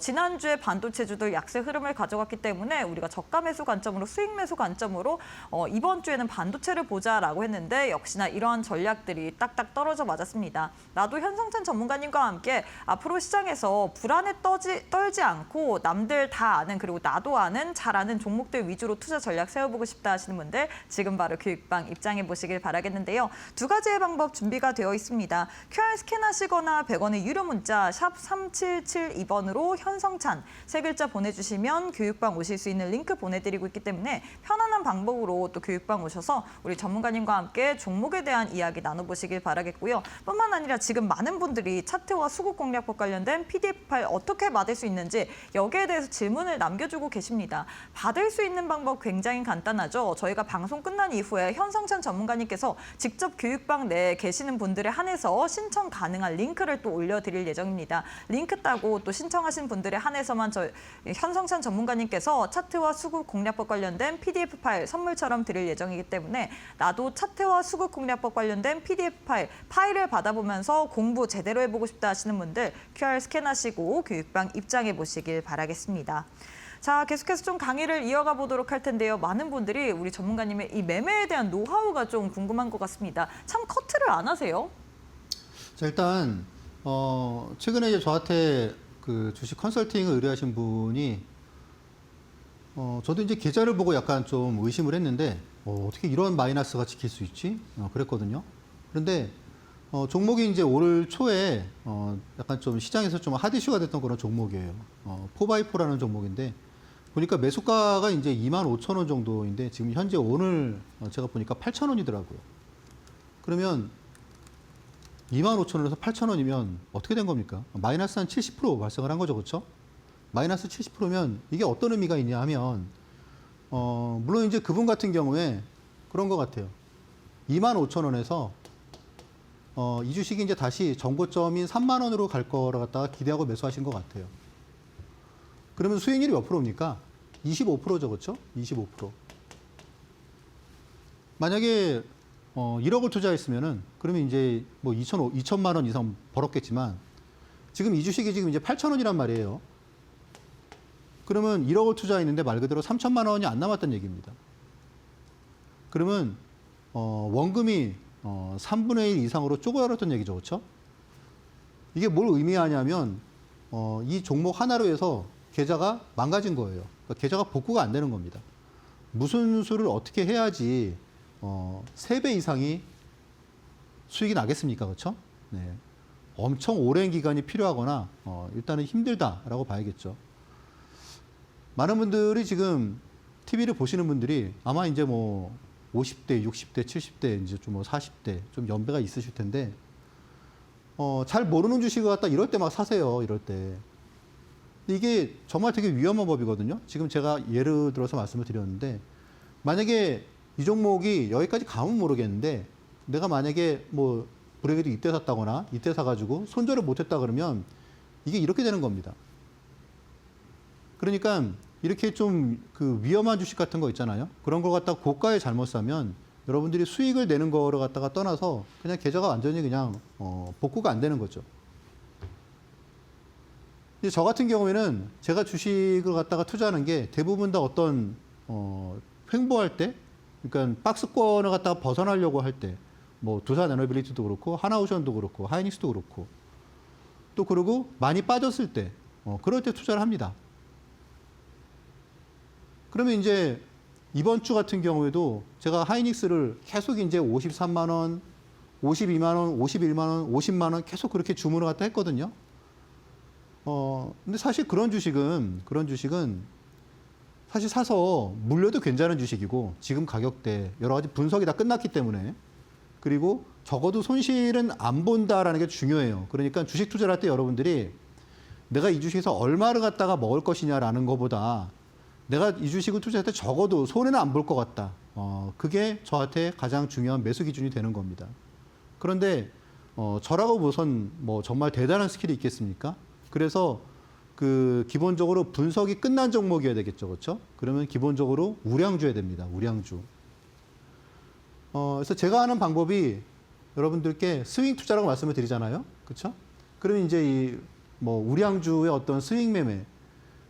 지난주에 반도체주들 약세 흐름을 가져갔기 때문에 우리가 저가 매수 관점으로 수익 매수 관점으로 이번 주에는 반도체를 보자라고 했는데 역시나 이러한 전략들이 딱딱 떨어져 맞았습니다. 나도 현성찬 전문가님과 함께 앞으로 시장에서 불안에 떨지 않고 남들 다 아는 그리고 나도 아는 잘 아는 종목들 위주로 투자 전략 세워보고 싶다 하시는 분들 지금 바로 교육방 입장해 보시길 바라겠는데요. 두 가지의 방법 준비가 되어 있습니다. QR 스캔하시거나 100원의 유료 문자 샵 3772번으로 현성찬 세 글자 보내주시면 교육방 오실 수 있는 링크 보내드리고 있기 때문에 편안한 방법으로 또 교육방 오셔서 우리 전문가님과 함께 종목에 대한 이야기 나눠보시길 바라겠고요. 뿐만 아니라 지금 많은 분들이 차트와 수급 공략법 관련된 PDF 파일 어떻게 받을 수 있는지 여기에 대해서 질문을 남겨주고 계십니다. 받을 수 있는 방법 굉장히 간단하죠. 저희가 방송 끝난 이후에 현성찬 전문가님께서 직접 교육방 내에 계시는 분들에 한해서 신청 가능한 링크를 또 올려드릴 예정입니다. 링크 따고 또 신청하신 분들에 한해서만 현성찬 전문가님께서 차트와 수급 공략법 관련된 PDF 파일 선물처럼 드릴 예정이기 때문에 나도 차트와 수급 공략법 관련된 PDF 파일을 받아보면서 공부 제대로 해보고 싶다 하시는 분들 QR 스캔하시고 교육방 입장해 보시길 바라겠습니다. 자, 계속해서 좀 강의를 이어가 보도록 할 텐데요. 많은 분들이 우리 전문가님의 이 매매에 대한 노하우가 좀 궁금한 것 같습니다. 참 커트를 안 하세요? 자, 일단 최근에 이제 저한테 그 주식 컨설팅을 의뢰하신 분이 저도 이제 계좌를 보고 약간 좀 의심을 했는데 어떻게 이런 마이너스가 지킬 수 있지? 그랬거든요. 그런데 종목이 이제 올 초에 약간 좀 시장에서 좀 핫 이슈가 됐던 그런 종목이에요. 4x4라는 종목인데 보니까 매수가가 이제 25,000원 정도인데 지금 현재 오늘 제가 보니까 8,000원이더라고요. 그러면 25,000원에서 8,000원이면 어떻게 된 겁니까? 마이너스 한 70% 발생을 한 거죠. 그렇죠? 마이너스 70%면 이게 어떤 의미가 있냐 하면 물론 이제 그분 같은 경우에 그런 것 같아요. 25,000원에서 이 주식이 이제 다시 정고점인 3만 원으로 갈 거라 갖다가 기대하고 매수하신 것 같아요. 그러면 수익률이 몇 프로입니까? 25%죠, 그렇죠? 25%. 만약에 1억을 투자했으면은 그러면 이제 뭐 2천만 원 이상 벌었겠지만 지금 이 주식이 지금 이제 8,000원이란 말이에요. 그러면 1억을 투자했는데 말 그대로 3천만 원이 안 남았다는 얘기입니다. 그러면 원금이 3분의 1 이상으로 쪼그라들었던 얘기죠, 그렇죠? 이게 뭘 의미하냐면 이 종목 하나로 해서 계좌가 망가진 거예요. 그러니까 계좌가 복구가 안 되는 겁니다. 무슨 수를 어떻게 해야지 3배 이상이 수익이 나겠습니까? 그렇죠? 네. 엄청 오랜 기간이 필요하거나 일단은 힘들다라고 봐야겠죠. 많은 분들이 지금 TV를 보시는 분들이 아마 이제 뭐 50대, 60대, 70대, 이제 좀 뭐 40대 좀 연배가 있으실 텐데 잘 모르는 주식을 갖다 이럴 때 막 사세요. 이럴 때. 이게 정말 되게 위험한 법이거든요. 지금 제가 예를 들어서 말씀을 드렸는데 만약에 이 종목이 여기까지 가면 모르겠는데 내가 만약에 뭐 불행히도 이때 샀다거나 이때 사가지고 손절을 못했다 그러면 이게 이렇게 되는 겁니다. 그러니까 이렇게 좀 그 위험한 주식 같은 거 있잖아요. 그런 걸 갖다가 고가에 잘못 사면 여러분들이 수익을 내는 거를 갖다가 떠나서 그냥 계좌가 완전히 그냥 복구가 안 되는 거죠. 근데 저 같은 경우에는 제가 주식을 갖다가 투자하는 게 대부분 다 어떤 횡보할 때, 그러니까 박스권을 갖다가 벗어나려고 할 때, 뭐 두산 에너빌리티도 그렇고 하나오션도 그렇고 하이닉스도 그렇고 또 그리고 많이 빠졌을 때, 그럴 때 투자를 합니다. 그러면 이제 이번 주 같은 경우에도 제가 하이닉스를 계속 이제 53만 원, 52만 원, 51만 원, 50만 원 계속 그렇게 주문을 갖다 했거든요. 근데 사실 그런 주식은 사실 사서 물려도 괜찮은 주식이고 지금 가격대 여러 가지 분석이 다 끝났기 때문에 그리고 적어도 손실은 안 본다라는 게 중요해요. 그러니까 주식 투자를 할 때 여러분들이 내가 이 주식에서 얼마를 갖다가 먹을 것이냐라는 것보다 내가 이 주식을 투자할 때 적어도 손해는 안 볼 것 같다. 그게 저한테 가장 중요한 매수 기준이 되는 겁니다. 그런데 저라고 우선 뭐 정말 대단한 스킬이 있겠습니까? 그래서 그 기본적으로 분석이 끝난 종목이어야 되겠죠, 그렇죠? 그러면 기본적으로 우량주여야 됩니다. 우량주. 그래서 제가 하는 방법이 여러분들께 스윙 투자라고 말씀을 드리잖아요, 그렇죠? 그러면 이제 이 뭐 우량주의 어떤 스윙 매매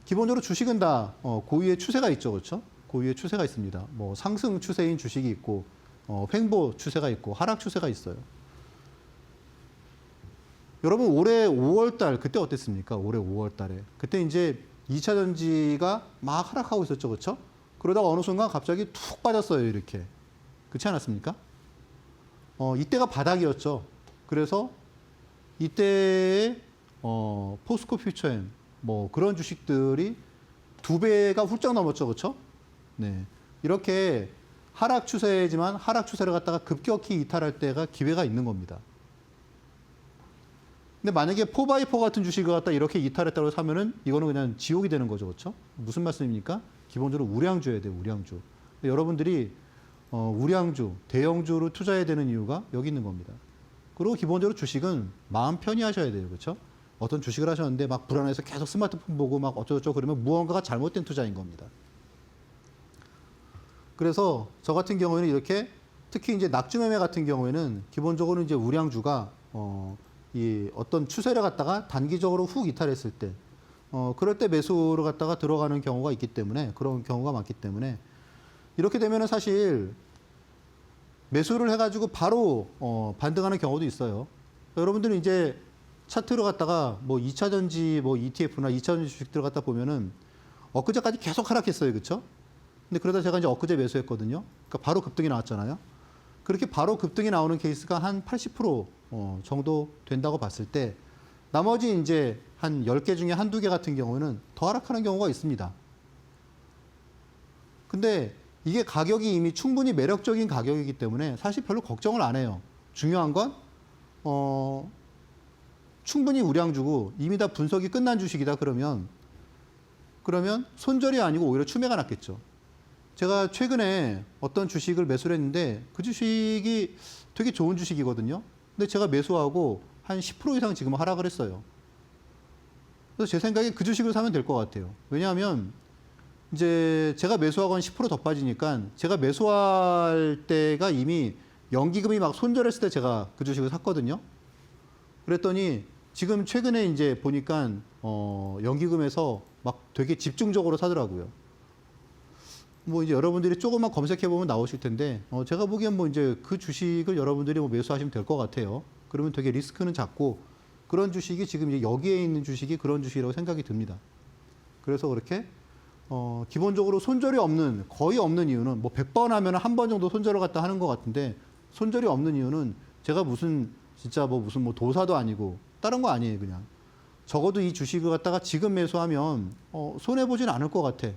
기본적으로 주식은 다 고유의 추세가 있죠, 그렇죠? 고유의 추세가 있습니다. 뭐 상승 추세인 주식이 있고 횡보 추세가 있고 하락 추세가 있어요. 여러분 올해 5월달 그때 어땠습니까? 올해 5월달에 그때 이제 2차 전지가 막 하락하고 있었죠, 그렇죠? 그러다가 어느 순간 갑자기 툭 빠졌어요, 이렇게. 그렇지 않았습니까? 이때가 바닥이었죠. 그래서 이때의 포스코 퓨처엠 뭐 그런 주식들이 2배가 훌쩍 넘었죠, 그렇죠? 네, 이렇게 하락 추세지만 하락 추세를 갖다가 급격히 이탈할 때가 기회가 있는 겁니다. 근데 만약에 4x4 같은 주식을 갖다 이렇게 이탈했다고 사면은 이거는 그냥 지옥이 되는 거죠, 그렇죠? 무슨 말씀입니까? 기본적으로 우량주여야 돼요, 우량주. 여러분들이 우량주, 대형주로 투자해야 되는 이유가 여기 있는 겁니다. 그리고 기본적으로 주식은 마음 편히 하셔야 돼요, 그렇죠? 어떤 주식을 하셨는데 막 불안해서 계속 스마트폰 보고 막 어쩌고저쩌고 그러면 무언가가 잘못된 투자인 겁니다. 그래서 저 같은 경우에는 이렇게 특히 이제 낙주매매 같은 경우에는 기본적으로 이제 우량주가 이 어떤 추세를 갖다가 단기적으로 훅 이탈했을 때 그럴 때 매수를 갖다가 들어가는 경우가 있기 때문에 그런 경우가 많기 때문에 이렇게 되면은 사실 매수를 해가지고 바로 반등하는 경우도 있어요. 여러분들은 이제 차트를 갖다가 뭐 2차 전지 뭐 ETF나 2차 전지 주식들을 갖다 보면은 엊그제까지 계속 하락했어요. 그렇죠? 근데 그러다 제가 이제 엊그제 매수했거든요. 그러니까 바로 급등이 나왔잖아요. 그렇게 바로 급등이 나오는 케이스가 한 80% 정도 된다고 봤을 때 나머지 이제 한 10개 중에 한두 개 같은 경우는 더 하락하는 경우가 있습니다. 근데 이게 가격이 이미 충분히 매력적인 가격이기 때문에 사실 별로 걱정을 안 해요. 중요한 건 충분히 우량 주고 이미 다 분석이 끝난 주식이다 그러면 손절이 아니고 오히려 추매가 낫겠죠. 제가 최근에 어떤 주식을 매수를 했는데 그 주식이 되게 좋은 주식이거든요. 근데 제가 매수하고 한 10% 이상 지금 하락을 했어요. 그래서 제 생각에 그 주식을 사면 될 것 같아요. 왜냐하면 이제 제가 매수하고 한 10%더 빠지니까 제가 매수할 때가 이미 연기금이 막 손절했을 때 제가 그 주식을 샀거든요. 그랬더니 지금 최근에 이제 보니까 연기금에서 막 되게 집중적으로 사더라고요. 뭐 이제 여러분들이 조금만 검색해 보면 나오실 텐데 제가 보기엔 뭐 이제 그 주식을 여러분들이 뭐 매수하시면 될 것 같아요. 그러면 되게 리스크는 작고 그런 주식이 지금 이제 여기에 있는 주식이 그런 주식이라고 생각이 듭니다. 그래서 그렇게 기본적으로 손절이 없는 거의 없는 이유는 뭐 100번 하면 한 번 정도 손절을 갖다 하는 것 같은데 손절이 없는 이유는 제가 무슨 진짜 뭐 무슨 뭐 도사도 아니고 다른 거 아니에요. 그냥 적어도 이 주식을 갖다가 지금 매수하면 손해 보진 않을 것 같아.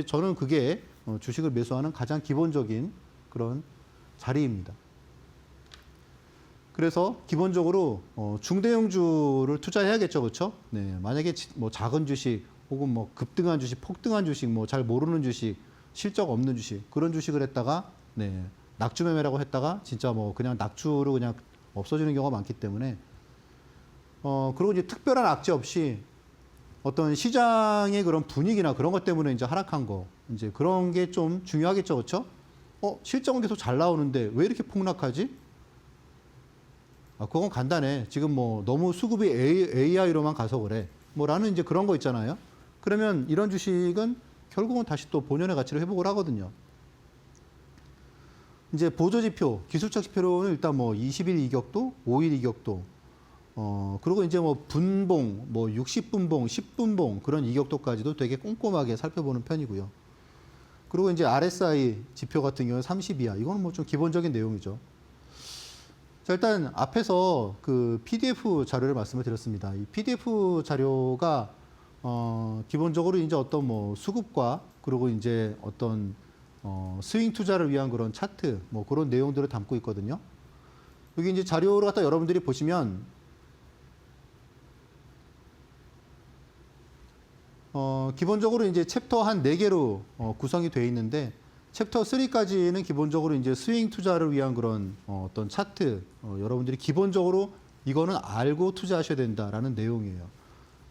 저는 그게 주식을 매수하는 가장 기본적인 그런 자리입니다. 그래서 기본적으로 중대형주를 투자해야겠죠, 그렇죠? 네, 만약에 뭐 작은 주식 혹은 뭐 급등한 주식, 폭등한 주식, 뭐 잘 모르는 주식, 실적 없는 주식 그런 주식을 했다가 네, 낙주 매매라고 했다가 진짜 뭐 그냥 낙주로 그냥 없어지는 경우가 많기 때문에 그리고 이제 특별한 악재 없이 어떤 시장의 그런 분위기나 그런 것 때문에 이제 하락한 거 이제 그런 게 좀 중요하겠죠, 그렇죠? 실적은 계속 잘 나오는데 왜 이렇게 폭락하지? 그건 간단해. 지금 뭐 너무 수급이 AI로만 가서 그래. 뭐라는 이제 그런 거 있잖아요. 그러면 이런 주식은 결국은 다시 또 본연의 가치를 회복을 하거든요. 이제 보조지표, 기술적 지표로는 일단 뭐 20일 이격도, 5일 이격도, 그리고 이제 뭐 분봉, 뭐 60분봉, 10분봉 그런 이격도까지도 되게 꼼꼼하게 살펴보는 편이고요. 그리고 이제 RSI 지표 같은 경우는 30이야. 이거는 뭐 좀 기본적인 내용이죠. 자, 일단 앞에서 그 PDF 자료를 말씀을 드렸습니다. 이 PDF 자료가 기본적으로 이제 어떤 뭐 수급과 그리고 이제 어떤 스윙 투자를 위한 그런 차트 뭐 그런 내용들을 담고 있거든요. 여기 이제 자료를 갖다 여러분들이 보시면 기본적으로 이제 챕터 한 4개로 구성이 되어 있는데 챕터 3까지는 기본적으로 이제 스윙 투자를 위한 그런 어떤 차트 여러분들이 기본적으로 이거는 알고 투자하셔야 된다라는 내용이에요.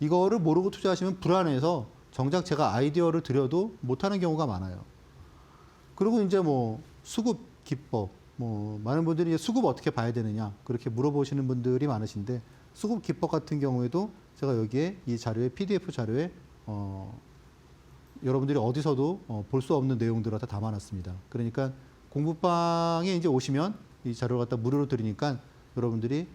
이거를 모르고 투자하시면 불안해서 정작 제가 아이디어를 드려도 못하는 경우가 많아요. 그리고 이제 뭐 수급 기법, 뭐 많은 분들이 수급 어떻게 봐야 되느냐 그렇게 물어보시는 분들이 많으신데 수급 기법 같은 경우에도 제가 여기에 이 자료에 PDF 자료에 여러분들이 어디서도 볼 수 없는 내용들을 다 담아놨습니다. 그러니까 공부방에 이제 오시면 이 자료를 갖다 무료로 드리니까 여러분들이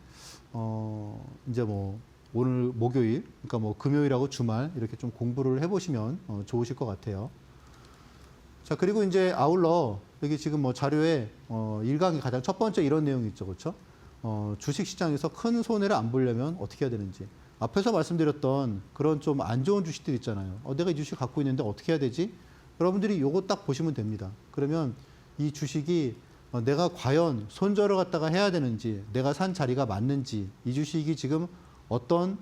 이제 뭐 오늘 목요일, 그러니까 뭐 금요일하고 주말 이렇게 좀 공부를 해보시면 좋으실 것 같아요. 자, 그리고 이제 아울러 여기 지금 뭐 자료에 1강이 가장 첫 번째 이런 내용이 있죠, 그렇죠? 주식 시장에서 큰 손해를 안 보려면 어떻게 해야 되는지. 앞에서 말씀드렸던 그런 좀 안 좋은 주식들 있잖아요. 내가 이 주식 갖고 있는데 어떻게 해야 되지? 여러분들이 요거 딱 보시면 됩니다. 그러면 이 주식이 내가 과연 손절을 갖다가 해야 되는지, 내가 산 자리가 맞는지, 이 주식이 지금 어떤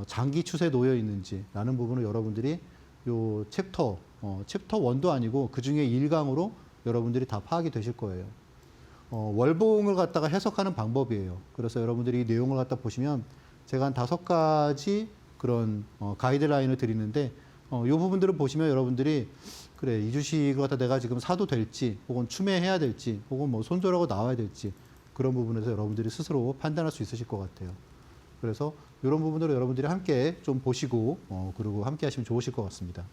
장기 추세에 놓여 있는지라는 부분을 여러분들이 요 챕터 1도 아니고 그 중에 1강으로 여러분들이 다 파악이 되실 거예요. 월봉을 갖다가 해석하는 방법이에요. 그래서 여러분들이 이 내용을 갖다 보시면 제가 한 5가지 그런 가이드라인을 드리는데 이 부분들을 보시면 여러분들이 그래 이 주식을 갖다 내가 지금 사도 될지 혹은 추매해야 될지 혹은 뭐 손절하고 나와야 될지 그런 부분에서 여러분들이 스스로 판단할 수 있으실 것 같아요. 그래서 이런 부분들을 여러분들이 함께 좀 보시고 그리고 함께 하시면 좋으실 것 같습니다.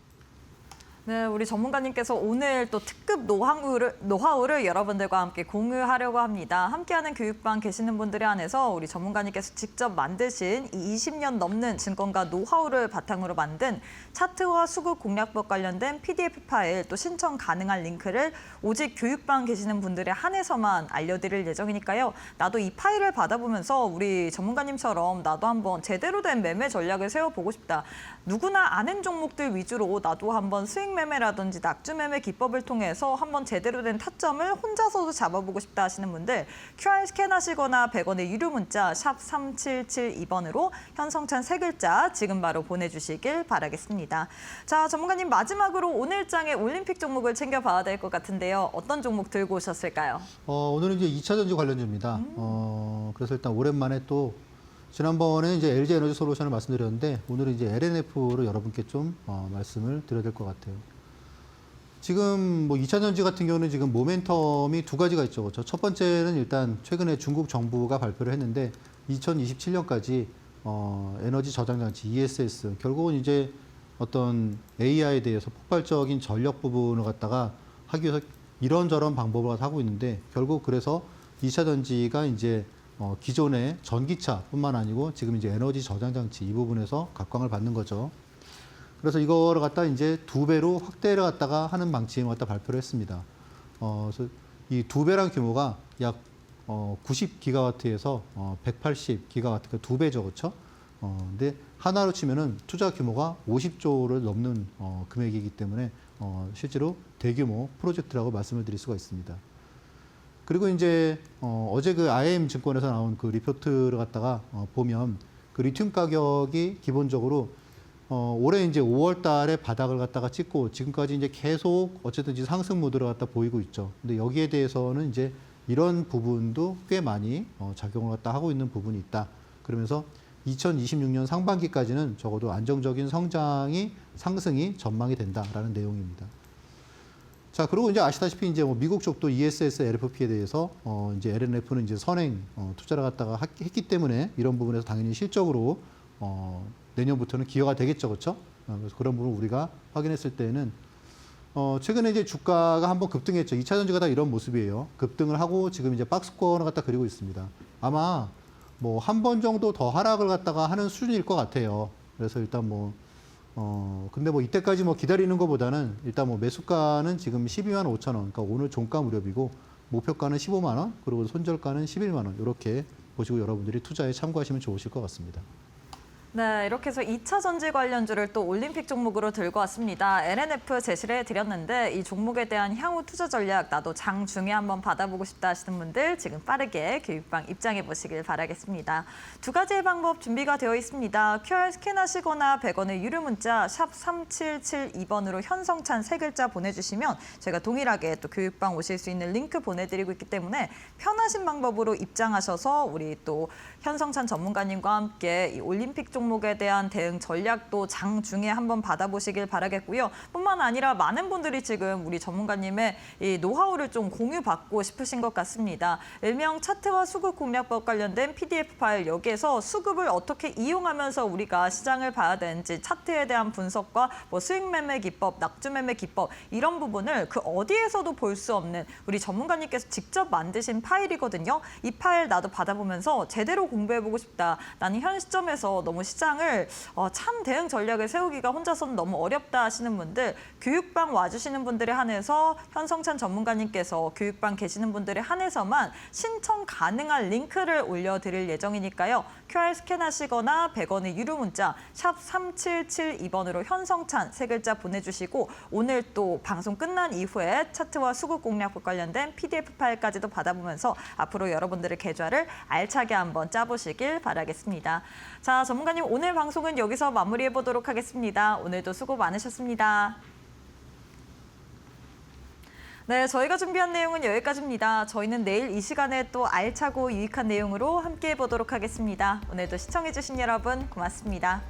네, 우리 전문가님께서 오늘 또 특급 노하우를 여러분들과 함께 공유하려고 합니다. 함께하는 교육방 계시는 분들에 한해서 우리 전문가님께서 직접 만드신 이 20년 넘는 증권가 노하우를 바탕으로 만든 차트와 수급 공략법 관련된 PDF 파일 또 신청 가능한 링크를 오직 교육방 계시는 분들에 한해서만 알려드릴 예정이니까요. 나도 이 파일을 받아보면서 우리 전문가님처럼 나도 한번 제대로 된 매매 전략을 세워보고 싶다. 누구나 아는 종목들 위주로 나도 한번 스윙 수익 매매라든지 낙주 매매 기법을 통해서 한번 제대로 된 타점을 혼자서도 잡아보고 싶다 하시는 분들 QR 스캔하시거나 100원의 유료 문자 샵 3772번으로 현성찬 3글자 지금 바로 보내주시길 바라겠습니다. 자, 전문가님 마지막으로 오늘 장의 올림픽 종목을 챙겨봐야 될 것 같은데요. 어떤 종목 들고 오셨을까요? 오늘은 이제 2차 전지 관련주입니다. 그래서 일단 오랜만에 또 지난번에 이제 LG 에너지 솔루션을 말씀드렸는데 오늘은 이제 LNF를 여러분께 좀 말씀을 드려야 될 것 같아요. 지금 뭐 2차 전지 같은 경우는 지금 모멘텀이 두 가지가 있죠. 그렇죠? 첫 번째는 일단 최근에 중국 정부가 발표를 했는데 2027년까지 에너지 저장 장치 ESS 결국은 이제 어떤 AI에 대해서 폭발적인 전력 부분을 갖다가 하기 위해서 이런저런 방법을 하고 있는데 결국 그래서 2차 전지가 이제 기존의 전기차뿐만 아니고 지금 이제 에너지 저장 장치 이 부분에서 각광을 받는 거죠. 그래서 이거를 갖다 이제 2배로 확대를 갖다가 하는 방침을 갖다 발표를 했습니다. 그래서 이 2배란 규모가 약 90기가와트에서 180기가와트, 그 2배죠, 그렇죠? 근데 하나로 치면은 투자 규모가 50조를 넘는 금액이기 때문에 실제로 대규모 프로젝트라고 말씀을 드릴 수가 있습니다. 그리고 이제 어제 그 IM 증권에서 나온 그 리포트를 갖다가 보면 그 리튬 가격이 기본적으로 올해 이제 5월 달에 바닥을 갖다가 찍고 지금까지 이제 계속 어쨌든 이제 상승 모드를 갖다 보이고 있죠. 근데 여기에 대해서는 이제 이런 부분도 꽤 많이 작용을 갖다 하고 있는 부분이 있다. 그러면서 2026년 상반기까지는 적어도 안정적인 상승이 전망이 된다라는 내용입니다. 자, 그리고 이제 아시다시피 이제 뭐 미국 쪽도 ESS, LFP에 대해서 이제 LNF는 이제 선행 투자를 갖다가 했기 때문에 이런 부분에서 당연히 실적으로 내년부터는 기여가 되겠죠, 그렇죠? 그래서 그런 부분을 우리가 확인했을 때는 최근에 이제 주가가 한번 급등했죠. 2차 전지가 다 이런 모습이에요. 급등을 하고 지금 이제 박스권을 갖다 그리고 있습니다. 아마 뭐 한 번 정도 더 하락을 갖다가 하는 수준일 것 같아요. 그래서 일단 뭐 근데 뭐 이때까지 뭐 기다리는 것보다는 일단 뭐 매수가는 지금 12만 5천 원, 그러니까 오늘 종가 무렵이고 목표가는 15만 원, 그리고 손절가는 11만 원 이렇게 보시고 여러분들이 투자에 참고하시면 좋으실 것 같습니다. 네, 이렇게 해서 2차 전지 관련주를 또 올림픽 종목으로 들고 왔습니다. LNF 제시를 해드렸는데 이 종목에 대한 향후 투자 전략 나도 장 중에 한번 받아보고 싶다 하시는 분들 지금 빠르게 교육방 입장해 보시길 바라겠습니다. 두 가지의 방법 준비가 되어 있습니다. QR 스캔하시거나 100원의 유료 문자 샵 3772번으로 현성찬 3글자 보내주시면 제가 동일하게 또 교육방 오실 수 있는 링크 보내드리고 있기 때문에 편하신 방법으로 입장하셔서 우리 또 현성찬 전문가님과 함께 이 올림픽 종목에 대한 대응 전략도 장 중에 한번 받아보시길 바라겠고요. 뿐만 아니라 많은 분들이 지금 우리 전문가님의 이 노하우를 좀 공유받고 싶으신 것 같습니다. 일명 차트와 수급 공략법 관련된 PDF 파일 여기에서 수급을 어떻게 이용하면서 우리가 시장을 봐야 되는지 차트에 대한 분석과 뭐 수익 매매 기법, 낙주 매매 기법 이런 부분을 그 어디에서도 볼 수 없는 우리 전문가님께서 직접 만드신 파일이거든요. 이 파일 나도 받아보면서 제대로 공부해보고 싶다. 나는 현 시점에서 너무 시장을 참 대응 전략을 세우기가 혼자서는 너무 어렵다 하시는 분들 교육방 와주시는 분들에 한해서 현성찬 전문가님께서 교육방 계시는 분들에 한해서만 신청 가능한 링크를 올려드릴 예정이니까요. QR 스캔하시거나 100원의 유료 문자 샵 3772번으로 현성찬 3글자 보내주시고 오늘 또 방송 끝난 이후에 차트와 수급 공략법 관련된 PDF 파일까지도 받아보면서 앞으로 여러분들의 계좌를 알차게 한번 짜보시길 바라겠습니다. 자, 전문가님 오늘 방송은 여기서 마무리해 보도록 하겠습니다. 오늘도 수고 많으셨습니다. 네, 저희가 준비한 내용은 여기까지입니다. 저희는 내일 이 시간에 또 알차고 유익한 내용으로 함께해 보도록 하겠습니다. 오늘도 시청해 주신 여러분 고맙습니다.